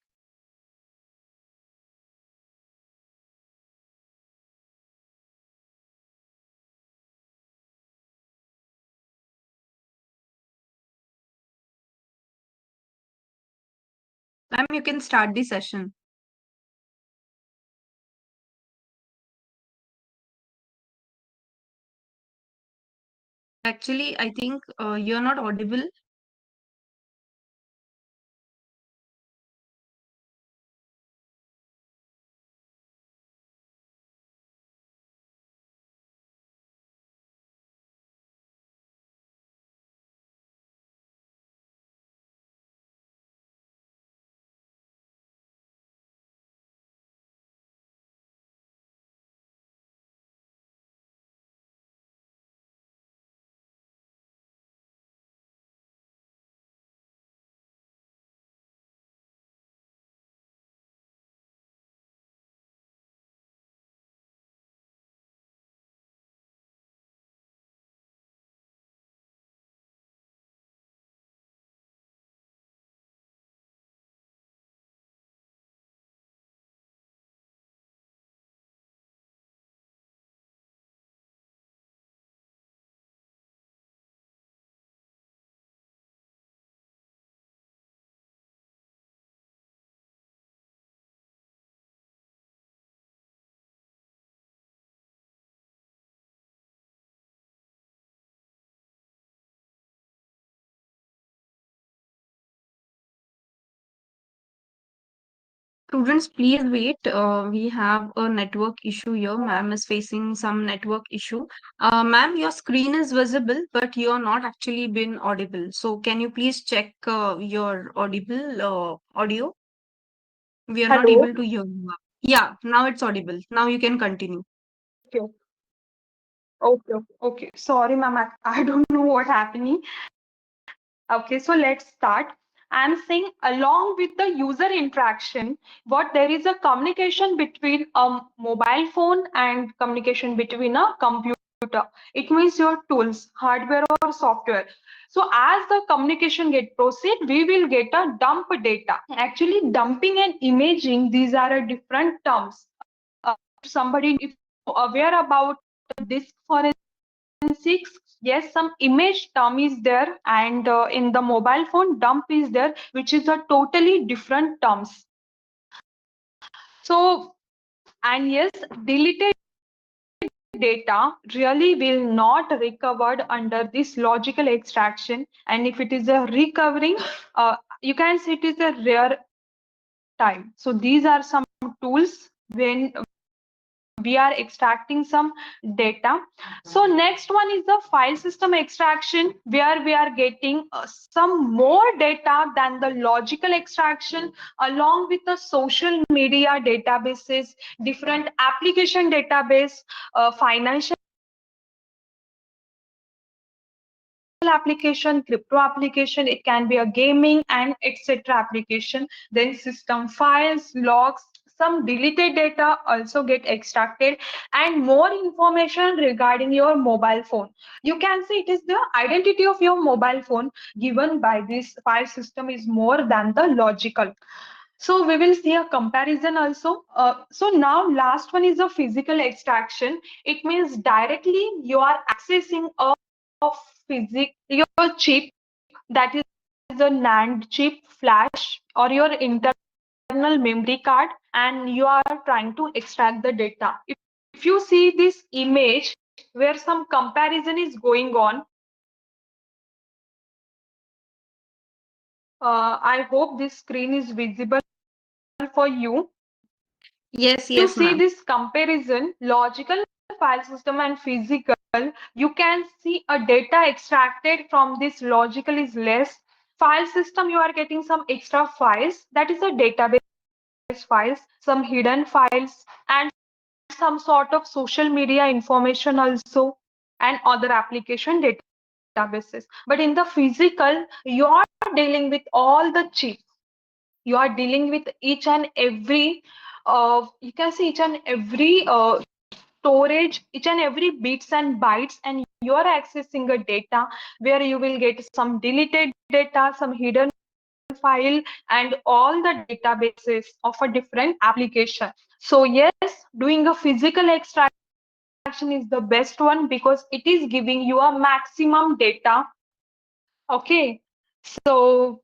Ma'am, you can start the session. Actually, I think you're not audible. Students, please wait. We have a network issue here. Ma'am is facing some network issue. Ma'am, your screen is visible, but you're not actually been audible. So can you please check your audible audio? We are not Hello. able to hear you. Yeah, now it's audible. Now you can continue. Okay, okay, okay. Okay. Sorry, ma'am. I don't know what happening. Okay, so let's start. I'm saying along with the user interaction, what there is a communication between a mobile phone and communication between a computer. It means your tools, hardware or software. So as the communication get proceed, we will get a dump data. Actually, dumping and imaging, these are a different terms. Somebody if aware about this forensics, yes, some image term is there, and in the mobile phone dump is there, which is a totally different terms. So, and yes, deleted data really will not recovered under this logical extraction, and if it is a recovering, you can say it is a rare time. So these are some tools when we are extracting some data. So next one is the file system extraction, where we are getting some more data than the logical extraction, along with the social media databases, different application database, financial application, crypto application, it can be a gaming and etc application, then system files, logs, some deleted data also get extracted, and more information regarding your mobile phone. You can see it is the identity of your mobile phone given by this file system is more than the logical. So we will see a comparison also. So now last one is a physical extraction. It means directly you are accessing a your chip, that is a NAND chip, flash, or your internal memory card, and you are trying to extract the data. If you see this image where some comparison is going on, I hope this screen is visible for you. Yes, You yes, see ma'am. this comparison, logical file system and physical, you can see a data extracted from this logical is less. File system, you are getting some extra files, that is a database files, some hidden files, and some sort of social media information also, and other application databases. But in the physical, you are dealing with all the chips, you are dealing with each and every you can see each and every storage, each and every bits and bytes, and you are accessing a data where you will get some deleted data, some hidden file, and all the databases of a different application. So yes, doing a physical extraction is the best one because it is giving you a maximum data. Okay, so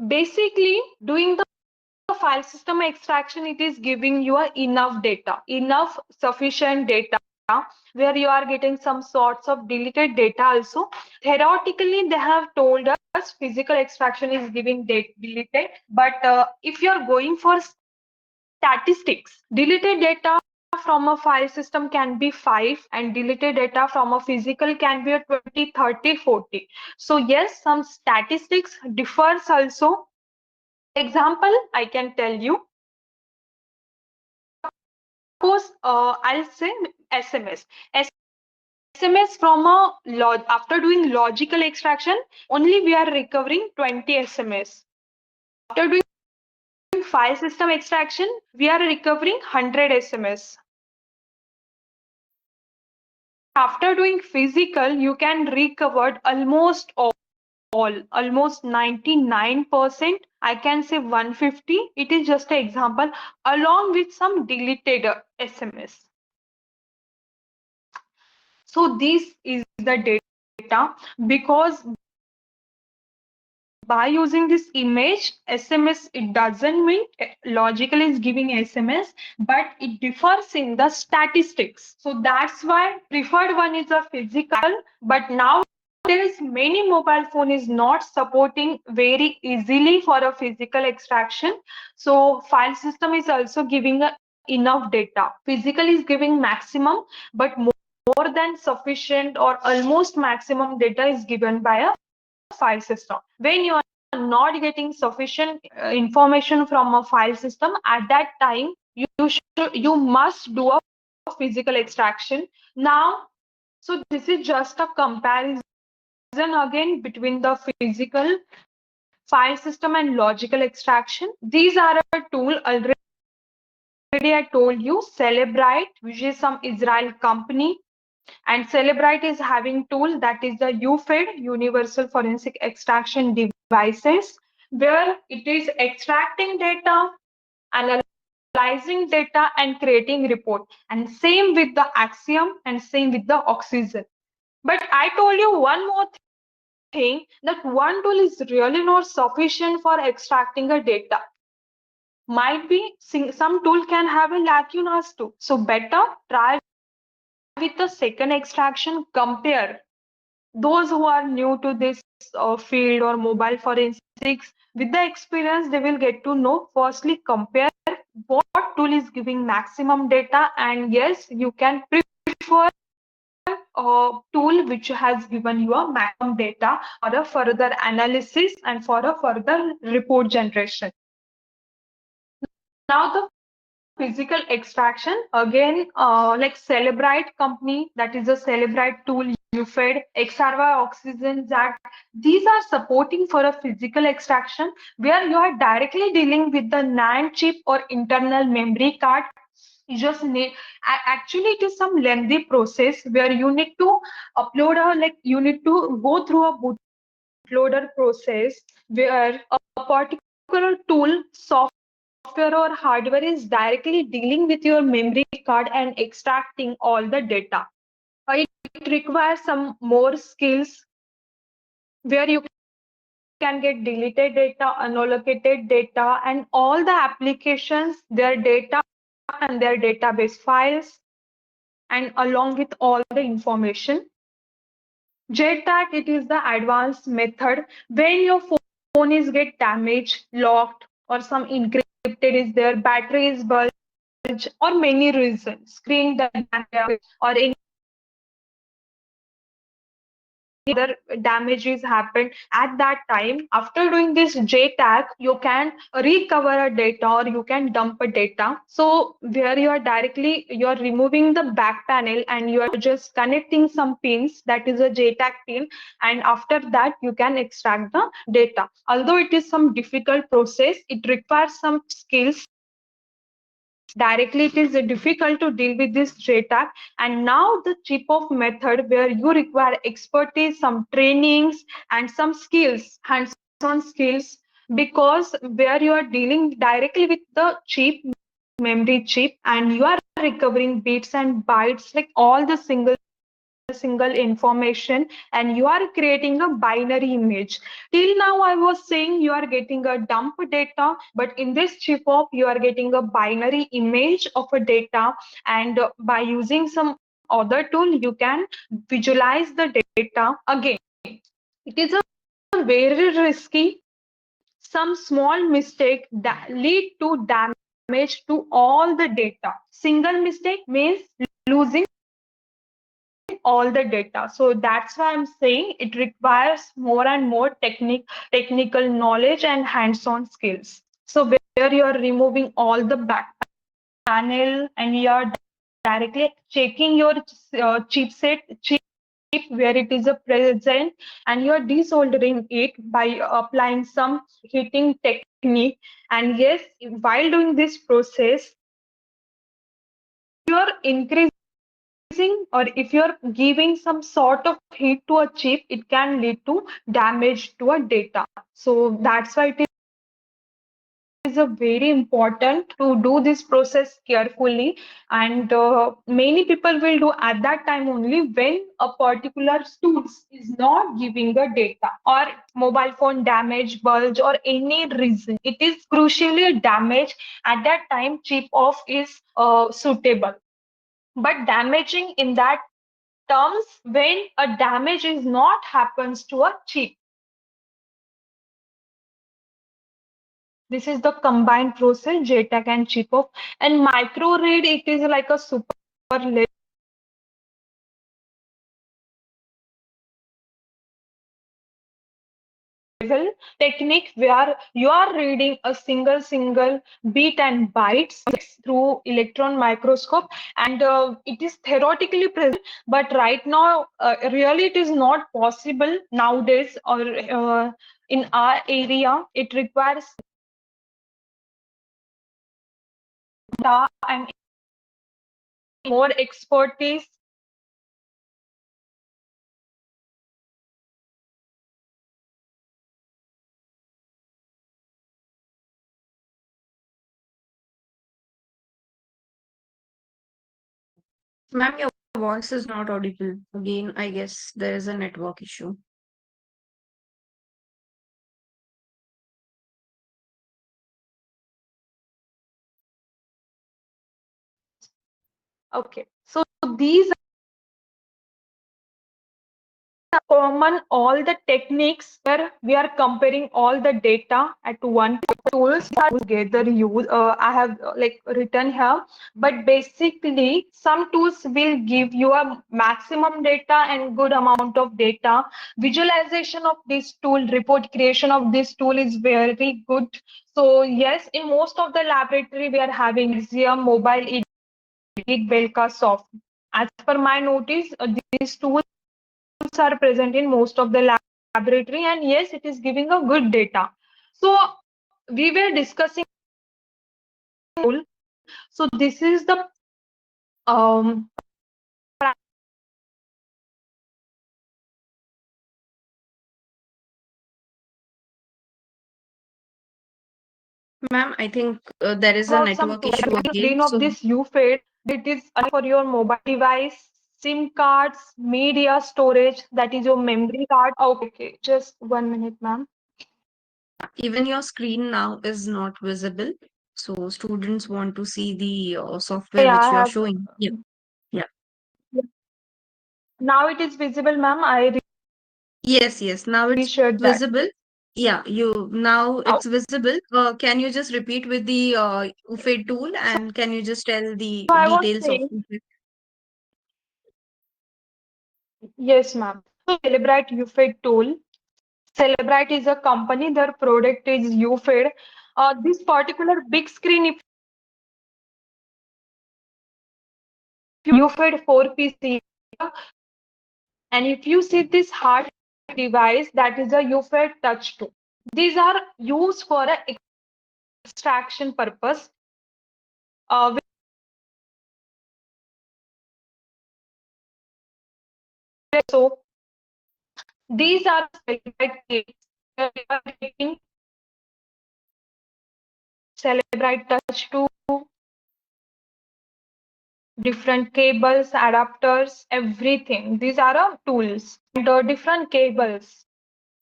basically doing the file system extraction, it is giving you a enough data, enough sufficient data, where you are getting some sorts of deleted data also. Theoretically they have told us physical extraction is giving deleted, but if you are going for statistics, deleted data from a file system can be 5, and deleted data from a physical can be a 20, 30, 40. So yes, some statistics differs also. Example I can tell you, suppose I'll say SMS. SMS from a log, after doing logical extraction, only we are recovering 20 SMS. After doing file system extraction, we are recovering 100 SMS. After doing physical, you can recover almost all, almost 99%. I can say 150. It is just an example, along with some deleted SMS. So this is the data, because by using this image SMS, it doesn't mean logical is giving SMS, but it differs in the statistics. So that's why preferred one is a physical, but nowadays many mobile phone is not supporting very easily for a physical extraction. So file system is also giving enough data. Physical is giving maximum, but more than sufficient or almost maximum data is given by a file system. When you are not getting sufficient information from a file system, at that time you must do a physical extraction. Now, so this is just a comparison again between the physical file system and logical extraction. These are a tool already I told you, Celebrite, which is some Israel company. And Celebrite is having tool that is the UFED, Universal Forensic Extraction Devices, where it is extracting data, analyzing data, and creating report. And same with the Axiom and same with the Oxygen. But I told you one more thing, that one tool is really not sufficient for extracting a data. Might be some tool can have a lacunas too. So better try with the second extraction, compare. Those who are new to this field or mobile forensics, with the experience they will get to know. Firstly, compare what tool is giving maximum data, and yes, you can prefer a tool which has given you a maximum data for a further analysis and for a further report generation. Now the physical extraction again, like Celebrite company, that is a Celebrite tool fed XRY oxygen that these are supporting for a physical extraction where you are directly dealing with the NAND chip or internal memory card. You just need actually it is some lengthy process where you need to upload a like you need to go through a bootloader process where a particular tool software or hardware is directly dealing with your memory card and extracting all the data. It requires some more skills where you can get deleted data, unallocated data, and all the applications, their data and their database files, and along with all the information. JTAG, it is the advanced method when your phone is get damaged, locked, or some encrypted is there, battery is bulged, or many reasons, screen damage, or any other damages happened at that time. After doing this JTAG, you can recover a data or you can dump a data. So where you are removing the back panel and you are just connecting some pins, that is a JTAG pin, and after that you can extract the data. Although it is some difficult process, it requires some skills directly. It is difficult to deal with this JTAG. And now the chip of method where you require expertise, some trainings, and some skills, hands-on skills, because where you are dealing directly with the chip, memory chip, and you are recovering bits and bytes, like all the single information, and you are creating a binary image. Till now I was saying you are getting a dump data, but in this chip op you are getting a binary image of a data, and by using some other tool you can visualize the data again. It is a very risky. Some small mistake that lead to damage to all the data. Single mistake means losing all the data. So that's why I'm saying it requires more and more technical knowledge and hands-on skills. So where you are removing all the back panel and you are directly checking your chip where it is a present, and you are desoldering it by applying some heating technique. And yes, while doing this process, you are increasing, or if you're giving some sort of heat to a chip, it can lead to damage to a data. So that's why it is a very important to do this process carefully. And many people will do at that time only when a particular tool is not giving the data, or mobile phone damage, bulge, or any reason it is crucially damaged. At that time chip off is suitable. But damaging in that terms when a damage is not happens to a chip. This is the combined process, JTAG and chip off. And micro read, it is like a super level technique where you are reading a single bit and bytes through electron microscope, and it is theoretically present, but right now really it is not possible nowadays, or in our area it requires data and more expertise. Ma'am, your voice is not audible. Again, I guess there is a network issue. Okay, so these are common all the techniques where we are comparing all the data at one tools are together use. I have like written here, but basically some tools will give you a maximum data and good amount of data. Visualization of this tool, report creation of this tool is very good. So yes, in most of the laboratory we are having Xeon mobile Belka soft. As per my notice, these tools are present in most of the laboratory, and yes, it is giving a good data. So we were discussing tool. So this is the um Ma'am, I think there is a about some network tools. issue again. Screen of So, this UFED, it is for your mobile device, SIM cards, media storage, that is your memory card. Okay, just 1 minute, ma'am. even your screen now is not visible. So, students want to see the software Yeah, which I you are have. showing. Yeah. Yeah. Now it is visible, ma'am. I Yes, yes. Now it's reshared that. visible. Yeah, you now Now, it's visible. Can you just repeat with the UFID tool and can you just tell the so I was details of saying, UFID? yes, ma'am. So Celebrite UFED tool. Celebrite is a company. Their product is UFED. This particular big screen, if UFED 4PC, and if you see this hard device, that is a UFED Touch 2. These are used for a extraction purpose. So these are Celebrite kits. We are getting Celebrite Touch 2, different cables, adapters, everything. These are tools and different cables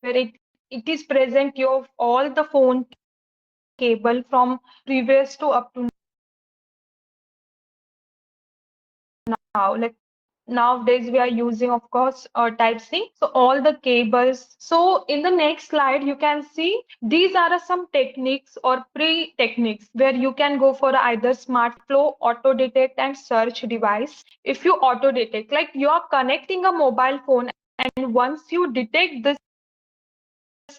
where it is present your all the phone cable from previous to up to now. Like nowadays we are using, of course, type C. So all the cables. So in the next slide, you can see these are some techniques or pre-techniques where you can go for either smart flow, auto detect and search device. If you auto detect, like you are connecting a mobile phone, and once you detect this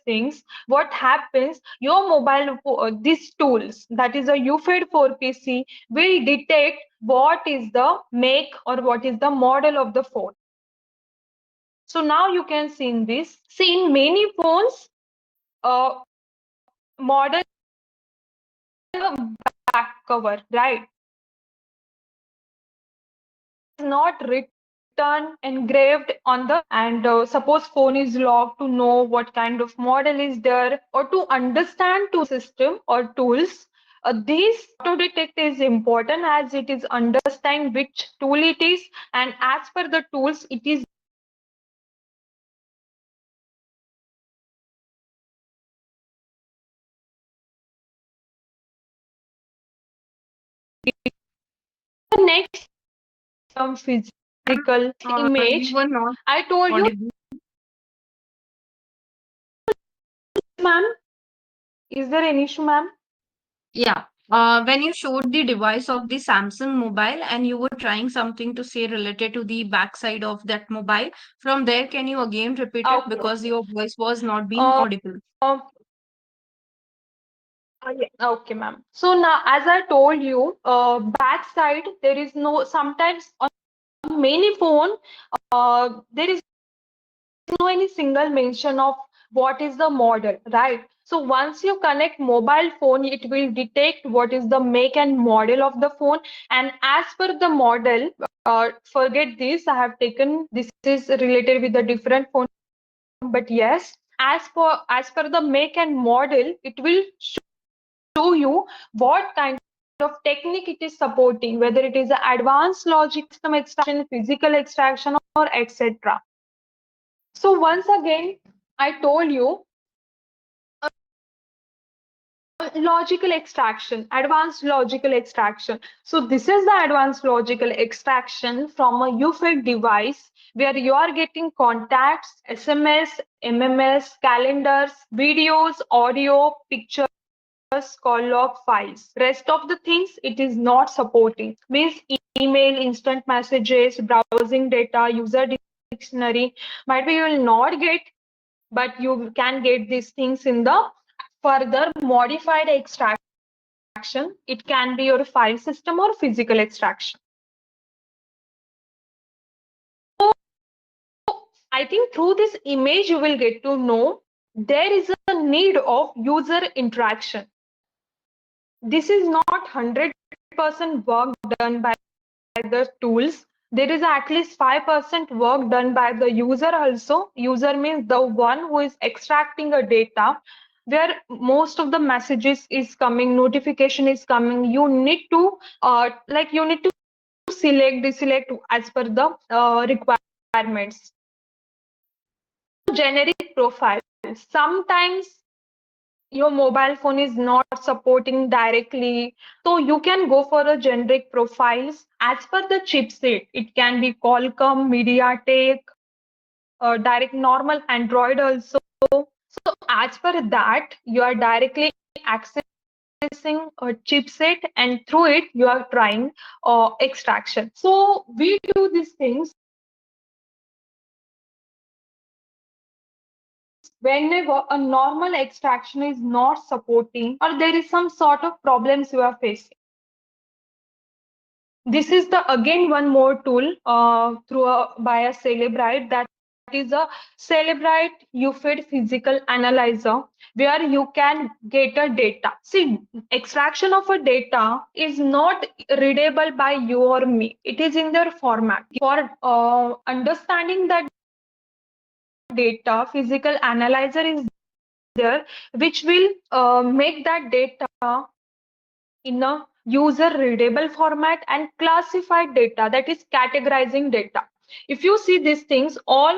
things, what happens, your mobile these tools, that is a UFED 4PC, will detect what is the make or what is the model of the phone. So now you can see in this, see in many phones, model back cover, right, is not written engraved on the, and suppose phone is locked, to know what kind of model is there or to understand to system or tools. This auto detect is important as it is understand which tool it is, and as per the tools it is the next term physical You image. were not I told you, audible. ma'am, is there any issue, ma'am? Yeah. When you showed the device of the Samsung mobile and you were trying something to say related to the backside of that mobile, from there, can you again repeat it Okay, because okay. your voice was not being uh, audible? uh, yeah. Okay, ma'am. So now, as I told you, backside there is no. Sometimes on many phone, there is no any single mention of what is the model, right? So once you connect mobile phone, it will detect what is the make and model of the phone, and as per the model, forget this. I have taken this is related with a different phone, but yes, as per the make and model, it will show you what kind of technique it is supporting, whether it is advanced logic system extraction, physical extraction, or etc. So once again, I told you logical extraction, advanced logical extraction. So this is the advanced logical extraction from a UFID device where you are getting contacts, SMS, MMS, calendars, videos, audio, pictures, call log files. Rest of the things it is not supporting. Means email, instant messages, browsing data, user dictionary. Might be you will not get, but you can get these things in the further modified extraction. It can be your file system or physical extraction. I think through this image you will get to know there is a need of user interaction. This is not 100% work done by the tools. There is at least 5% work done by the user also. User means the one who is extracting a data where most of the messages is coming, notification is coming. You need to you need to select, deselect as per the requirements. Generic profile. Sometimes your mobile phone is not supporting directly, so you can go for a generic profiles as per the chipset. It can be Qualcomm, MediaTek, direct normal Android also. So as per that, you are directly accessing a chipset, and through it you are trying extraction. So we do these things whenever a normal extraction is not supporting or there is some sort of problems you are facing. This is the again one more tool by a Celebrite, that is a Celebrite UFID physical analyzer, where you can get a data. See, extraction of a data is not readable by you or me. It is in their format. For understanding that data, physical analyzer is there, which will make that data in a user readable format and classified data, that is categorizing data. If you see these things, call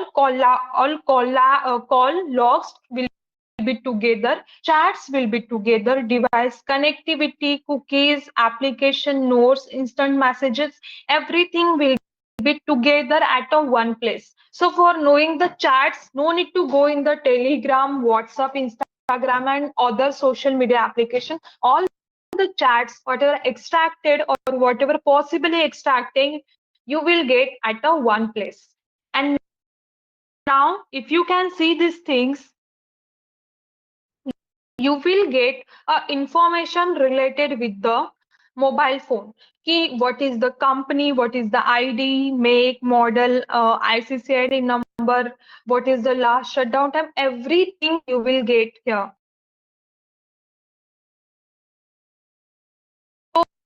logs will be together, chats will be together, device connectivity, cookies, application notes, instant messages, everything will be together at a one place. So for knowing the chats, no need to go in the Telegram, WhatsApp, Instagram and other social media application. All the chats, whatever extracted or whatever possibly extracting, you will get at a one place. And now, if you can see these things, you will get information related with the mobile phone. Key, what is the company, what is the ID, make, model, ICCID number, what is the last shutdown time, everything you will get here.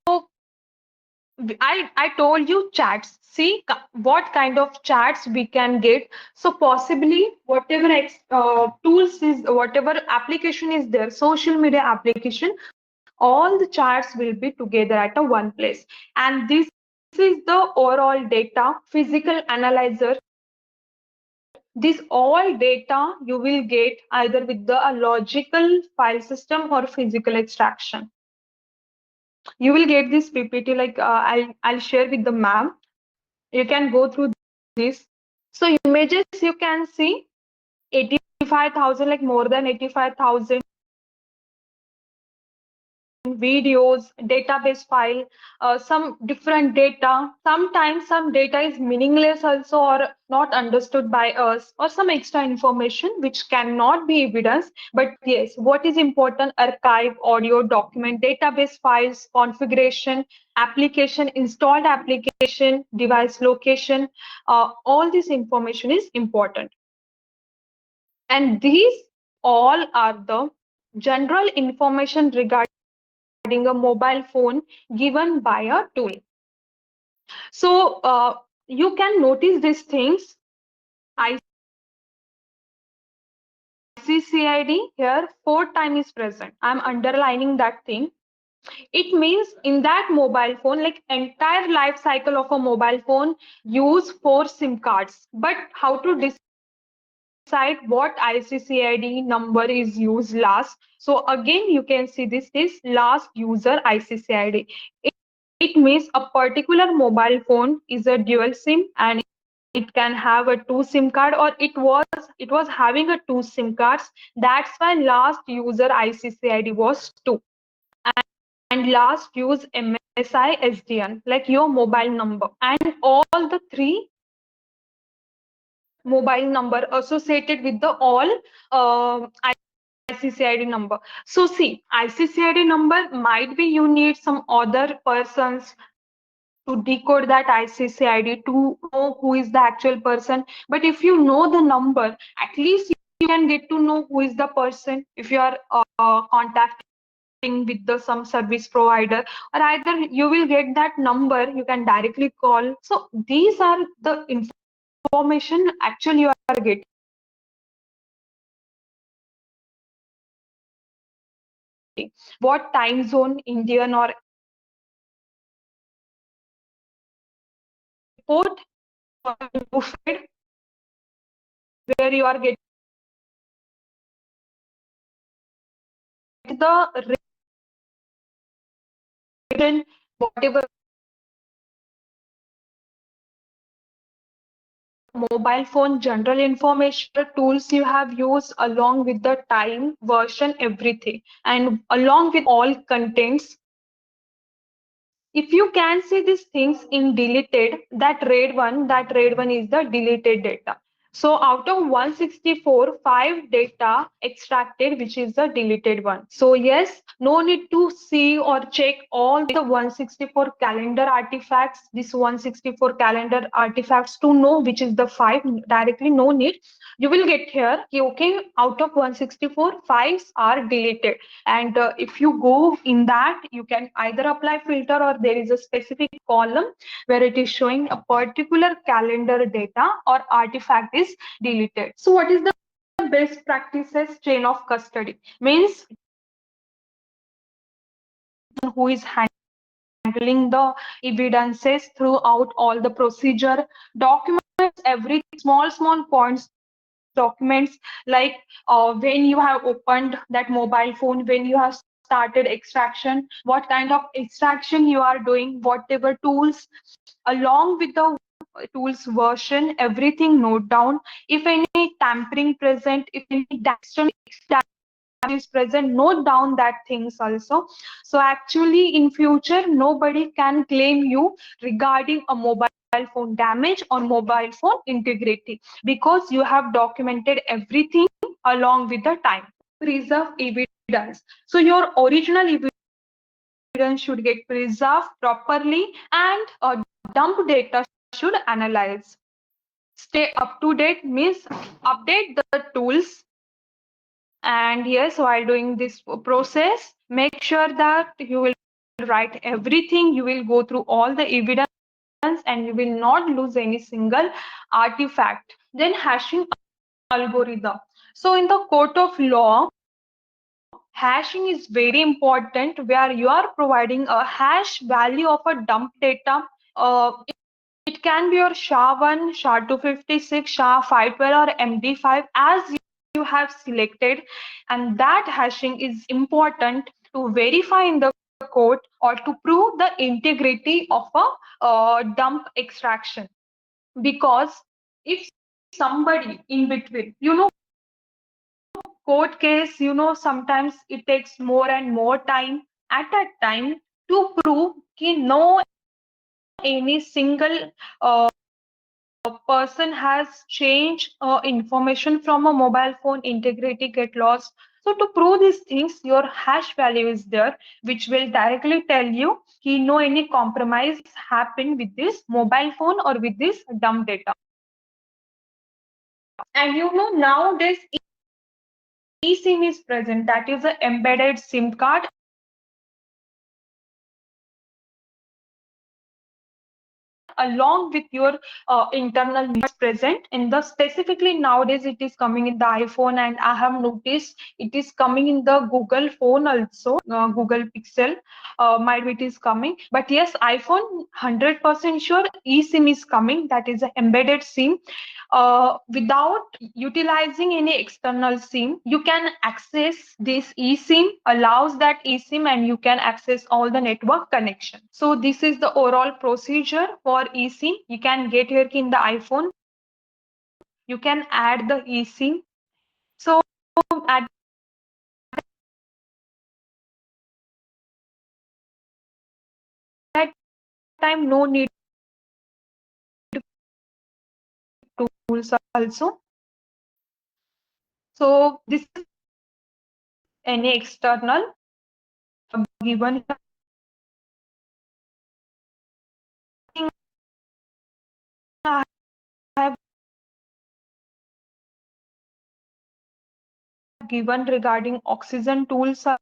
So I told you chats. See what kind of chats we can get. So possibly whatever tools is, whatever application is there, social media application, all the charts will be together at a one place. And this is the overall data, physical analyzer. This all data you will get either with the logical file system or physical extraction. You will get this PPT I'll share with the ma'am. You can go through this. So images you can see 85,000, like more than 85,000 videos, database file, some different data. Sometimes some data is meaningless also or not understood by us, or some extra information which cannot be evidence. But yes, what is important: archive, audio, document, database files, configuration, application, installed application, device location. All this information is important. And these all are the general information regarding a mobile phone given by a tool. So you can notice these things. ICCID here 4 times is present. I'm underlining that thing. It means in that mobile phone, like entire life cycle of a mobile phone, use 4 SIM cards. But how to decide what ICCID number is used last? So again, you can see this is last user ICCID. It means a particular mobile phone is a dual SIM, and it can have a 2 SIM card, or it was having a 2 SIM cards. That's why last user ICCID was 2, and last use MSI SDN, like your mobile number, and all the 3 mobile number associated with the all ICCID number. So see, ICCID number might be you need some other persons to decode that ICC ID to know who is the actual person. But if you know the number, at least you can get to know who is the person if you are contacting with the some service provider, or either you will get that number you can directly call. So these are the information actually you are getting. What time zone, Indian or port you fed, where you are getting the region, whatever mobile phone general information tools you have used, along with the time, version, everything, and along with all contents. If you can see these things in deleted, that red one is the deleted data. So out of 164, 5 data extracted, which is the deleted one. So yes, no need to see or check all the 164 calendar artifacts, this 164 calendar artifacts to know which is the 5 directly, no need. You will get here, okay, out of 164, 5s are deleted. And if you go in that, you can either apply filter, or there is a specific column where it is showing a particular calendar data or artifact is deleted. So what is the best practices chain of custody? Means who is handling the evidences throughout all the procedure, documents every small points, documents like when you have opened that mobile phone, when you have started extraction, what kind of extraction you are doing, whatever tools, along with the tools version, everything note down. If any tampering present, if any is present, note down that things also. So actually in future nobody can claim you regarding a mobile phone damage or mobile phone integrity, because you have documented everything along with the time. Preserve evidence. So your original evidence should get preserved properly, and dump data should analyze. Stay up to date means update the tools. And yes, while doing this process, make sure that you will write everything, you will go through all the evidence, and you will not lose any single artifact. Then hashing algorithm. So in the court of law, hashing is very important, where you are providing a hash value of a dump data. Uh, it can be your SHA-1, SHA-256, SHA-512, or MD5 as you have selected, and that hashing is important to verify in the court or to prove the integrity of a dump extraction. Because if somebody in between, court case, sometimes it takes more and more time at that time to prove कि no any single person has changed information from a mobile phone, integrity get lost. So to prove these things, your hash value is there, which will directly tell you कि no any compromise happened with this mobile phone or with this dump data. And nowadays eSIM is present, that is an embedded SIM card along with your internal needs present in the, specifically nowadays it is coming in the iPhone, and I have noticed it is coming in the Google phone also, Google Pixel, might be it is coming. But yes, iPhone 100% sure eSIM is coming, that is an embedded SIM. Without utilizing any external SIM, you can access this eSIM, allows that eSIM, and you can access all the network connection. So this is the overall procedure for eSIM. You can get here in the iPhone, you can add the eSIM. So at that time, no need tools also. So this is any external given given regarding oxygen tools are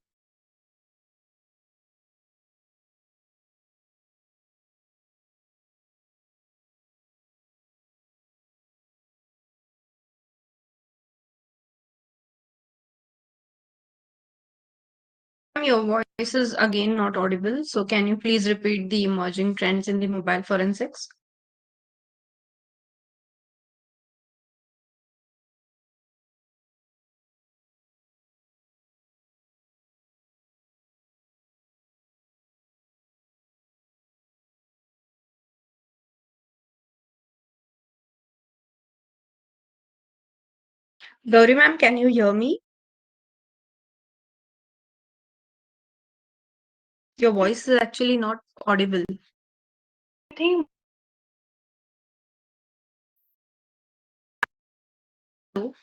Ma'am, your voice is again not audible. So can you please repeat the emerging trends in the mobile forensics? Gauri ma'am, can you hear me? Your voice is actually not audible. I think Hello?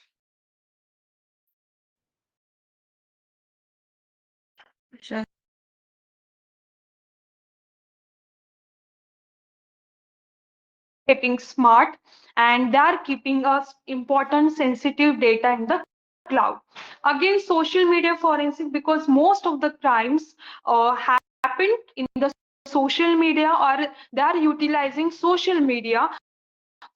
Sh- getting smart and they are keeping us important sensitive data in the cloud. Again, social media forensic because most of the crimes happened in the social media or they are utilizing social media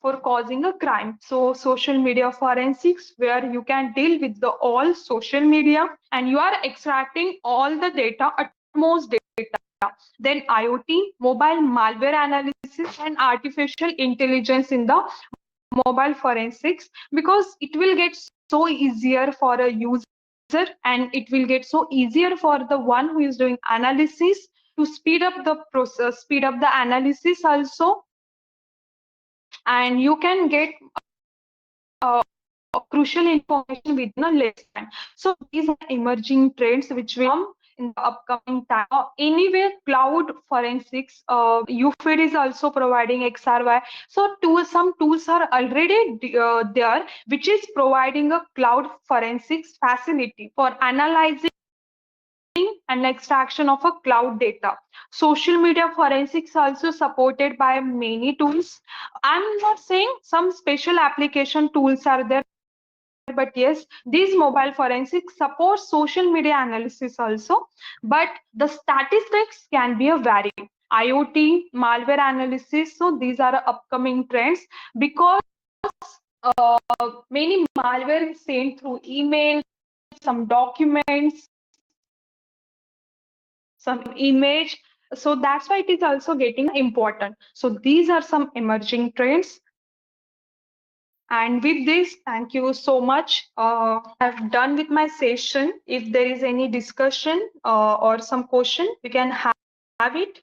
for causing a crime. So social media forensics where you can deal with the all social media and you are extracting all the data, utmost data. Then IoT, mobile malware analysis and artificial intelligence in the mobile forensics because it will get so easier for a user and it will get so easier for the one who is doing analysis to speed up the process, speed up the analysis also, and you can get uh, crucial information within a less time. So these are emerging trends which will come in the upcoming time. Anyway, cloud forensics, UFID is also providing XRY. So some tools are already there, which is providing a cloud forensics facility for analyzing and extraction of a cloud data. Social media forensics also supported by many tools. I'm not saying some special application tools are there, but yes, these mobile forensics support social media analysis also, but the statistics can be a vary. IoT, malware analysis, so these are upcoming trends because many malware is sent through email, some documents, some image. So that's why it is also getting important. So these are some emerging trends. And with this, thank you so much. I've done with my session. If there is any discussion or some question, you can have it.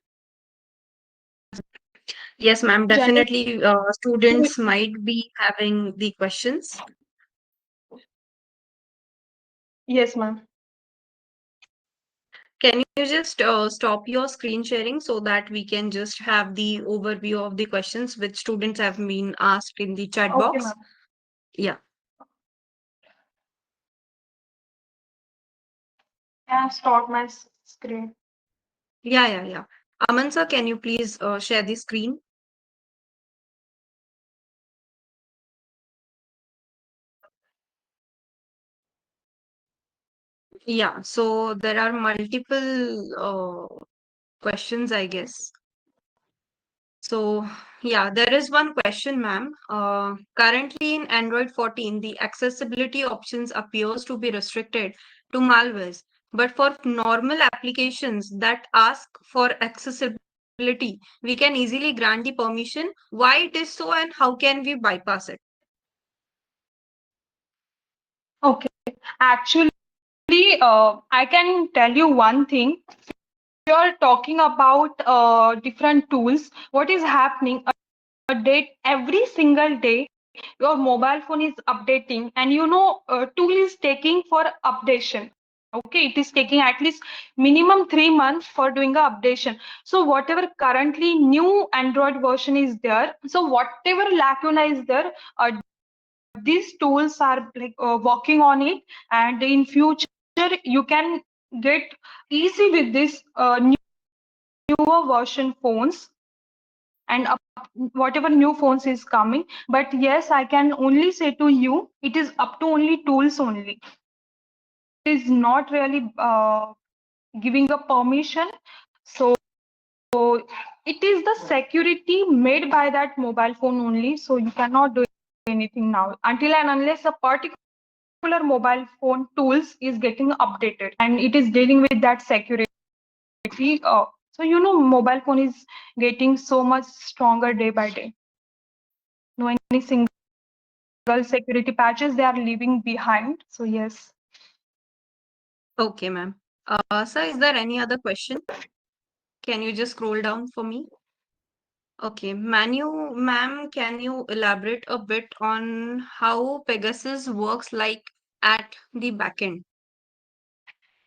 Yes, ma'am, General, definitely students might be having the questions. yes, ma'am. Can you just stop your screen sharing so that we can just have the overview of the questions which students have been asked in the chat Okay, box? ma'am. Yeah, Can I start my screen? yeah. Aman sir, can you please share the screen? Yeah, so there are multiple questions, I guess. So, yeah, there is one question, ma'am. Currently in Android 14, the accessibility options appears to be restricted to malwares. But for normal applications that ask for accessibility, we can easily grant the permission. Why it is so and how can we bypass it? Okay. Actually, I can tell you one thing. You are talking about different tools. What is happening? A date every single day your mobile phone is updating and tool is taking for updation. Okay, it is taking at least minimum 3 months for doing a updation. So whatever currently new Android version is there, so whatever lacuna is there, these tools are like working on it, and in future you can get easy with this newer version phones. and whatever new phones is coming. But yes, I can only say to you, it is up to only tools only. It is not really giving a permission. So it is the security made by that mobile phone only. So you cannot do anything now until and unless a particular mobile phone tools is getting updated and it is dealing with that security. So mobile phone is getting so much stronger day by day. No any single security patches they are leaving behind. So yes. Okay, ma'am. Sir, is there any other question? Can you just scroll down for me? Okay, ma'am, can you elaborate a bit on how Pegasus works like at the back end?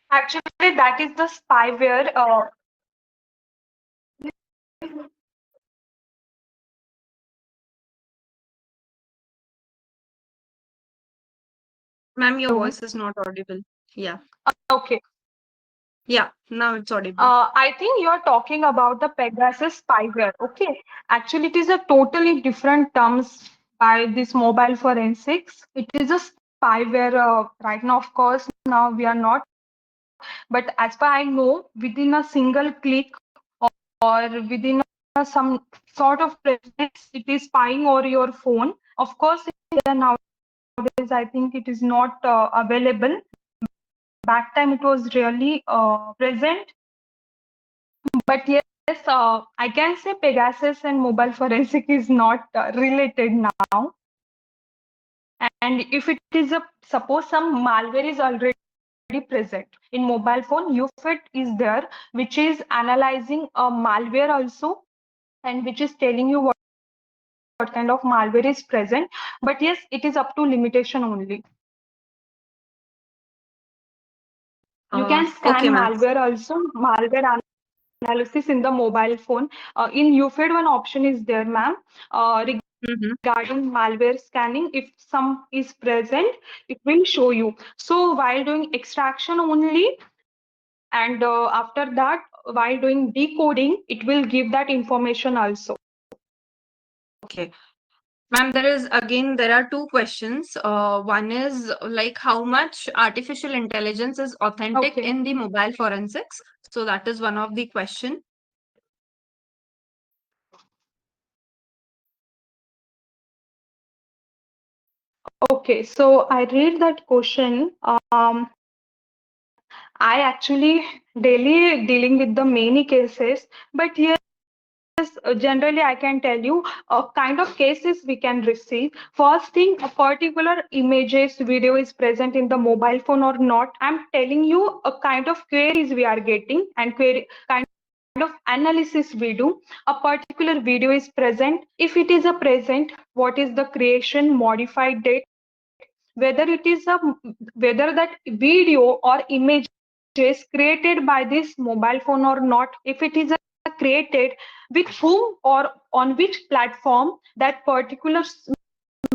Actually, that is the spyware. Ma'am, your voice is not audible. Yeah. Okay. Yeah, now it's audible. I think you're talking about the Pegasus spyware. Okay. Actually, it is a totally different terms by this mobile forensics. It is a spyware. Right now, of course, now we are not. But as far I know, within a single click or within some sort of presence, it is spying over your phone. Of course, nowadays I think it is not available. Back time it was really present. But yes, I can say Pegasus and mobile forensic is not related now. And if it is a suppose some malware is already present in mobile phone, UFIT is there, which is analyzing a malware also, and which is telling you what kind of malware is present. But yes, it is up to limitation only. You can Okay, scan ma'am. malware also, malware analysis in the mobile phone. In UFID, one option is there, ma'am. Mm-hmm. Regarding malware scanning, if some is present, it will show you. So while doing extraction only, and after that, while doing decoding, it will give that information also. Okay. Ma'am, there are two questions. One is like how much artificial intelligence is authentic Okay. in the mobile forensics? So that is one of the question. Okay, so I read that question. I actually daily dealing with the many cases, but yes, generally I can tell you kind of cases we can receive. First thing, a particular images video is present in the mobile phone or not. I'm telling you a kind of queries we are getting and query kind of analysis we do. A particular video is present. If it is a present, what is the creation modified date? Whether it is a whether that video or images created by this mobile phone or not, if it is a created with whom or on which platform that particular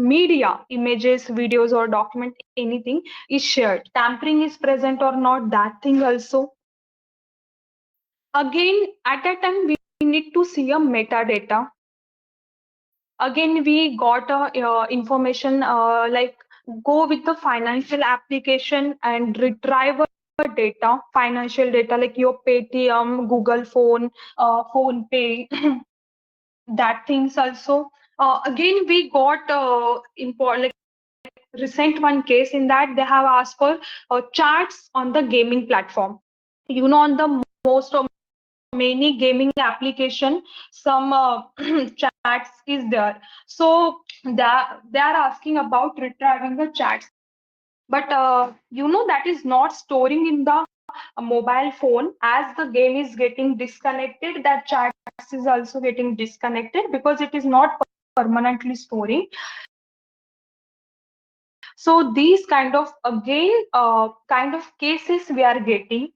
media, images, videos or document, anything is shared, tampering is present or not, that thing also. Again, at that time we need to see a metadata. Again we got information like go with the financial application and retrieve data, financial data like your Paytm, Google phone, phone pay, that things also. Again we got like recent one case in that they have asked for charts on the gaming platform. On the most of many gaming application, some chats is there. So that they are asking about retrieving the chats. But that is not storing in the mobile phone. As the game is getting disconnected, that chats is also getting disconnected because it is not permanently storing. So these kind of again kind of cases we are getting,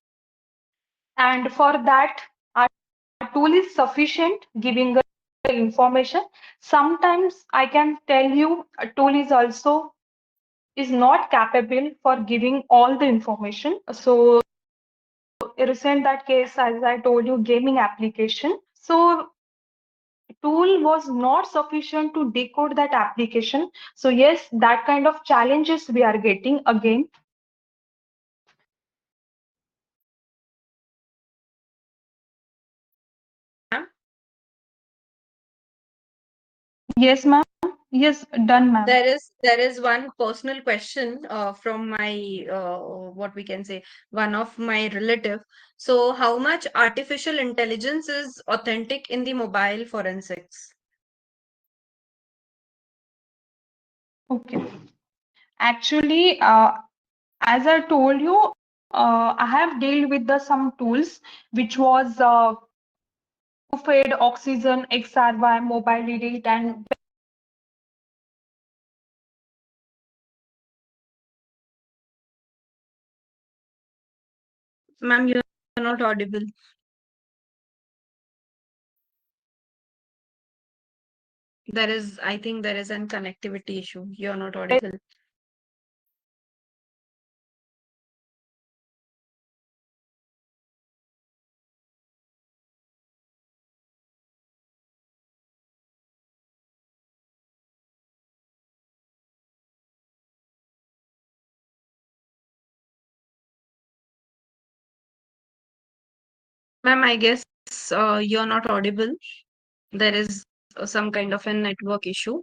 and for that our tool is sufficient giving the information. Sometimes I can tell you a tool is also is not capable for giving all the information. So recent that case, as I told you, gaming application. So tool was not sufficient to decode that application. So yes, that kind of challenges we are getting again. Ma'am? Yes, ma'am. Yes, done, ma'am. There is one personal question from my what we can say, one of my relative. So how much artificial intelligence is authentic in the mobile forensics? Okay. Actually, as I told you, I have dealt with the some tools which was fed oxygen, XRY, mobile edit, and Ma'am, you're not audible. I think there is an connectivity issue. You're not audible. Ma'am, I guess you're not audible. There is some kind of a network issue.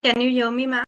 Can you hear me, ma'am?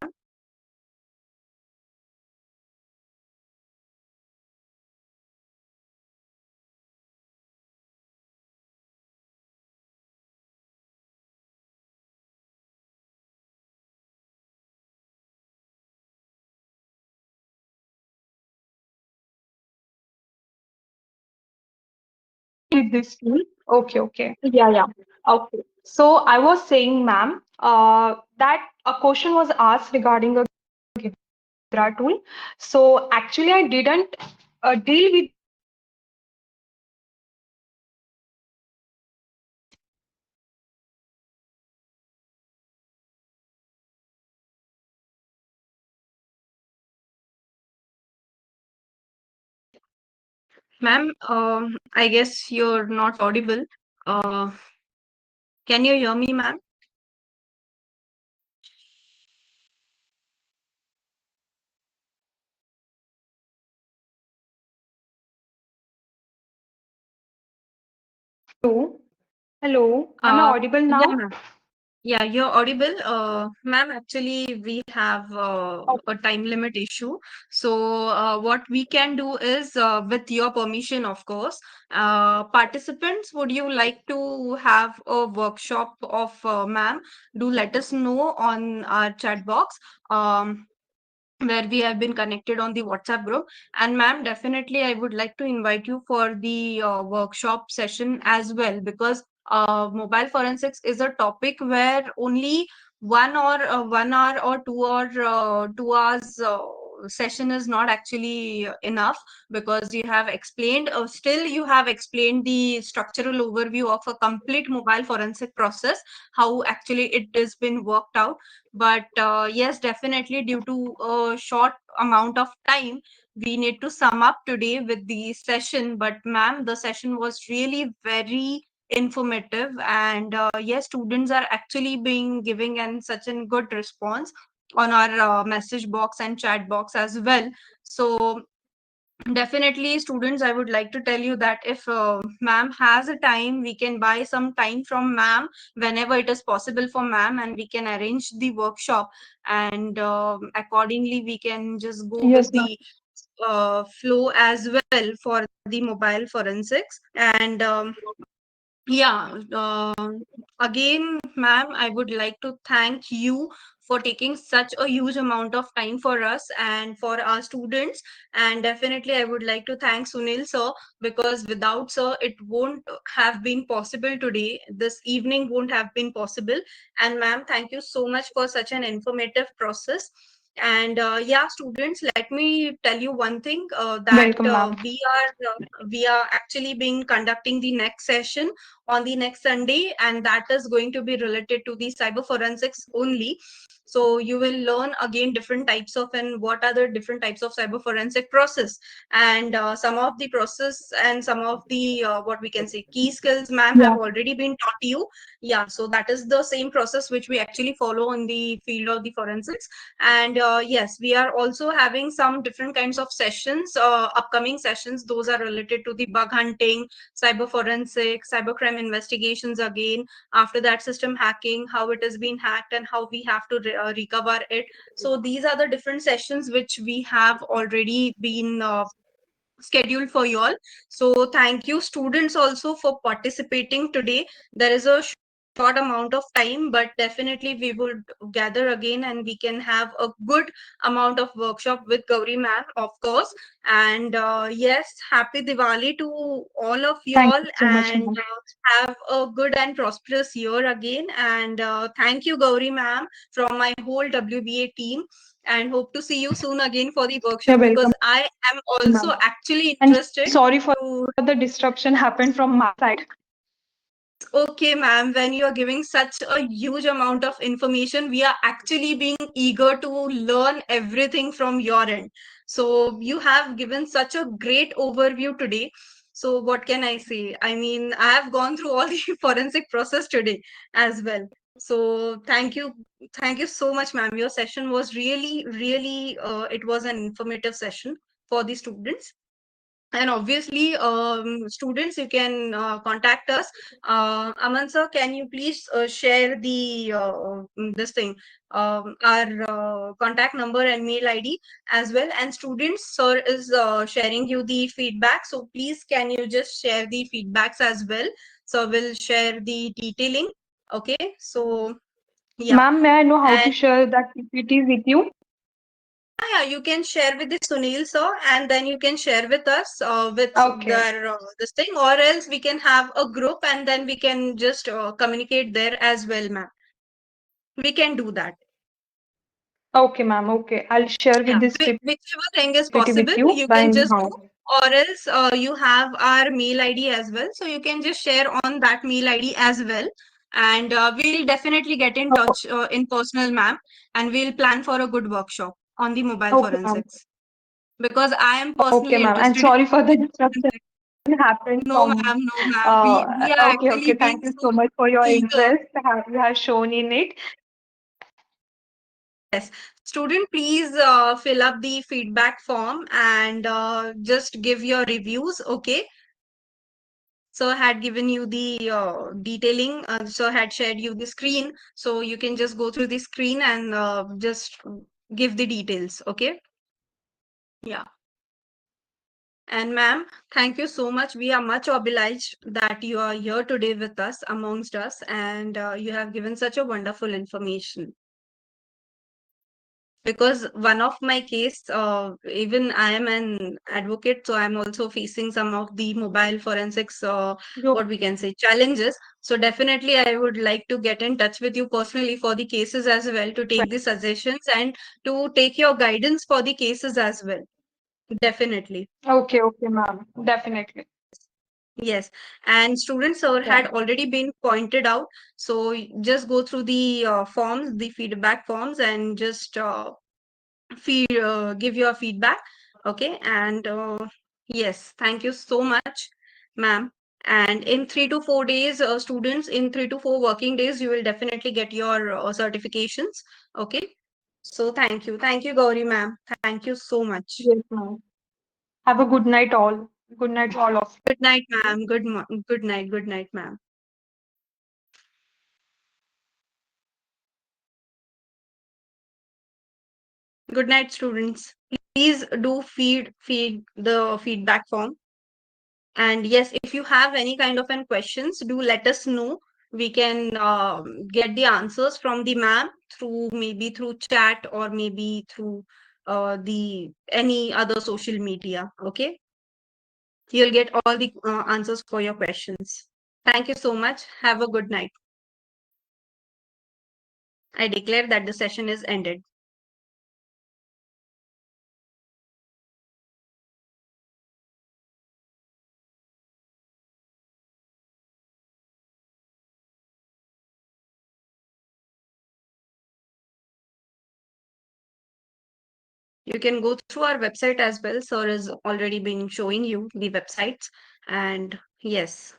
with this tool. Okay, okay. Yeah, yeah. Okay. So I was saying, ma'am, that a question was asked regarding a Ghidra tool. So actually, I didn't deal with Ma'am, I guess you're not audible. Uh, can you hear me, ma'am? hello. Hello. Am I Uh, audible yeah, now? ma'am. Yeah, you're audible. Ma'am, actually, we have a time limit issue. So, what we can do is, with your permission, of course, participants, would you like to have a workshop of ma'am? Do let us know on our chat box. Where we have been connected on the WhatsApp group. And ma'am, definitely I would like to invite you for the workshop session as well, because mobile forensics is a topic where only 1 hour or 2 hours session is not actually enough, because you have explained, still you have explained the structural overview of a complete mobile forensic process, how actually it has been worked out. But yes, definitely, due to a short amount of time, we need to sum up today with the session. But ma'am, the session was really very informative, and yes, students are actually being giving an such a good response on our message box and chat box as well. So definitely, students, I would like to tell you that if ma'am has a time, we can buy some time from ma'am whenever it is possible for ma'am, and we can arrange the workshop. And accordingly, we can just go with Yes, ma'am. the flow as well for the mobile forensics. And yeah, again, ma'am, I would like to thank you for taking such a huge amount of time for us and for our students. And definitely, I would like to thank Sunil sir, because without sir, it won't have been possible today. This evening won't have been possible. And ma'am, thank you so much for such an informative process. And yeah, students, let me tell you one thing, that Welcome, ma'am. we are actually being conducting the next session on the next Sunday, and that is going to be related to the cyber forensics only. So you will learn again different types of, and what are the different types of cyber forensic process, and some of the process and some of the what we can say key skills, ma'am, have Yeah. already been taught to you. Yeah, so that is the same process which we actually follow in the field of the forensics. And yes, we are also having some different kinds of sessions, upcoming sessions. Those are related to the bug hunting, cyber forensic, cybercrime investigations again. After that, system hacking, how it has been hacked and how we have to recover it. So these are the different sessions which we have already been scheduled for you all. So thank you students also for participating today. There is a short amount of time, but definitely we would gather again and we can have a good amount of workshop with Gauri ma'am, of course. And yes, happy Diwali to all of you Thank all, you so much, and ma'am. have a good and prosperous year again. And thank you, Gauri ma'am, from my whole WBA team, and hope to see you soon again for the You're workshop, welcome, because I am ma'am. also actually And interested sorry for to. the disruption happened from my side. It's okay, ma'am. When you are giving such a huge amount of information, we are actually being eager to learn everything from your end. So you have given such a great overview today. So what can I say? I mean, I have gone through all the forensic process today as well. So thank you so much, ma'am. Your session was really, really, it was an informative session for the students. And obviously, students, you can contact us. Aman sir, can you please share the this thing, our contact number and mail ID as well? And students, sir is sharing you the feedback. So please, can you just share the feedbacks as well? So we'll share the detailing. Okay. So yeah. Ma'am, may I know how And to share that PPT with you? yeah, you can share with the Sunil sir, and then you can share with us with Okay. their this thing, or else we can have a group and then we can just communicate there as well, ma'am. We can do that. Okay, ma'am. Okay. I'll share with Yeah, this whichever thing is PPT with possible, you you by can just do, now. or else you have our mail ID as well, so you can just share on that mail ID as well. And we'll definitely get in Oh, touch in personal, ma'am, and we'll plan for a good workshop on the mobile okay, ma'am. forensics, because I am Okay, personally ma'am. And interested in sorry for the mobile disruption forensics. happened No, from. ma'am, no, ma'am. We are Okay, okay. actually being Thank you so so much for your eager. interest you have shown in it. Yes. Student, please fill up the feedback form and just give your reviews. Okay. So I had given you the detailing. So I had shared you the screen. So you can just go through the screen and just give the details. Okay. Yeah. And ma'am, thank you so much. We are much obliged that you are here today with us, amongst us, and you have given such a wonderful information. Because one of my case, even I am an advocate, so I'm also facing some of the mobile forensics, You're what we can say, challenges. So definitely, I would like to get in touch with you personally for the cases as well, to take the suggestions and to take your guidance for the cases as well. Definitely. okay, okay, ma'am. Definitely. Yes, and students sir Yeah. had already been pointed out. So just go through the forms, the feedback forms, and just give your feedback. Okay, and yes, thank you so much, ma'am. And in 3 to 4 days, students, in 3 to 4 working days, you will definitely get your certifications. Okay, so thank you, Gauri ma'am. Thank you so much. Yes, ma'am. Have a good night, all. Good night, to all of Good night, you. ma'am. Good night, ma'am. Good night, students. Please do feed the feedback form. And yes, if you have any kind of an questions, do let us know. We can get the answers from the ma'am through, maybe through chat, or maybe through the any other social media. Okay, you'll get all the answers for your questions. Thank you so much. Have a good night. I declare that the session is ended. You can go through our website as well. Sir has already been showing you the websites. And yes,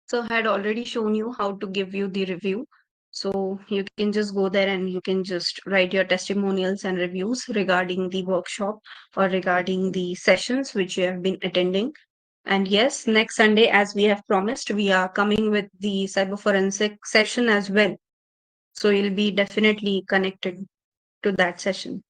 sir had already shown you how to give you the review. So you can just go there and you can just write your testimonials and reviews regarding the workshop or regarding the sessions which you have been attending. And yes, next Sunday, as we have promised, we are coming with the cyber forensic session as well. So you'll be definitely connected to that session.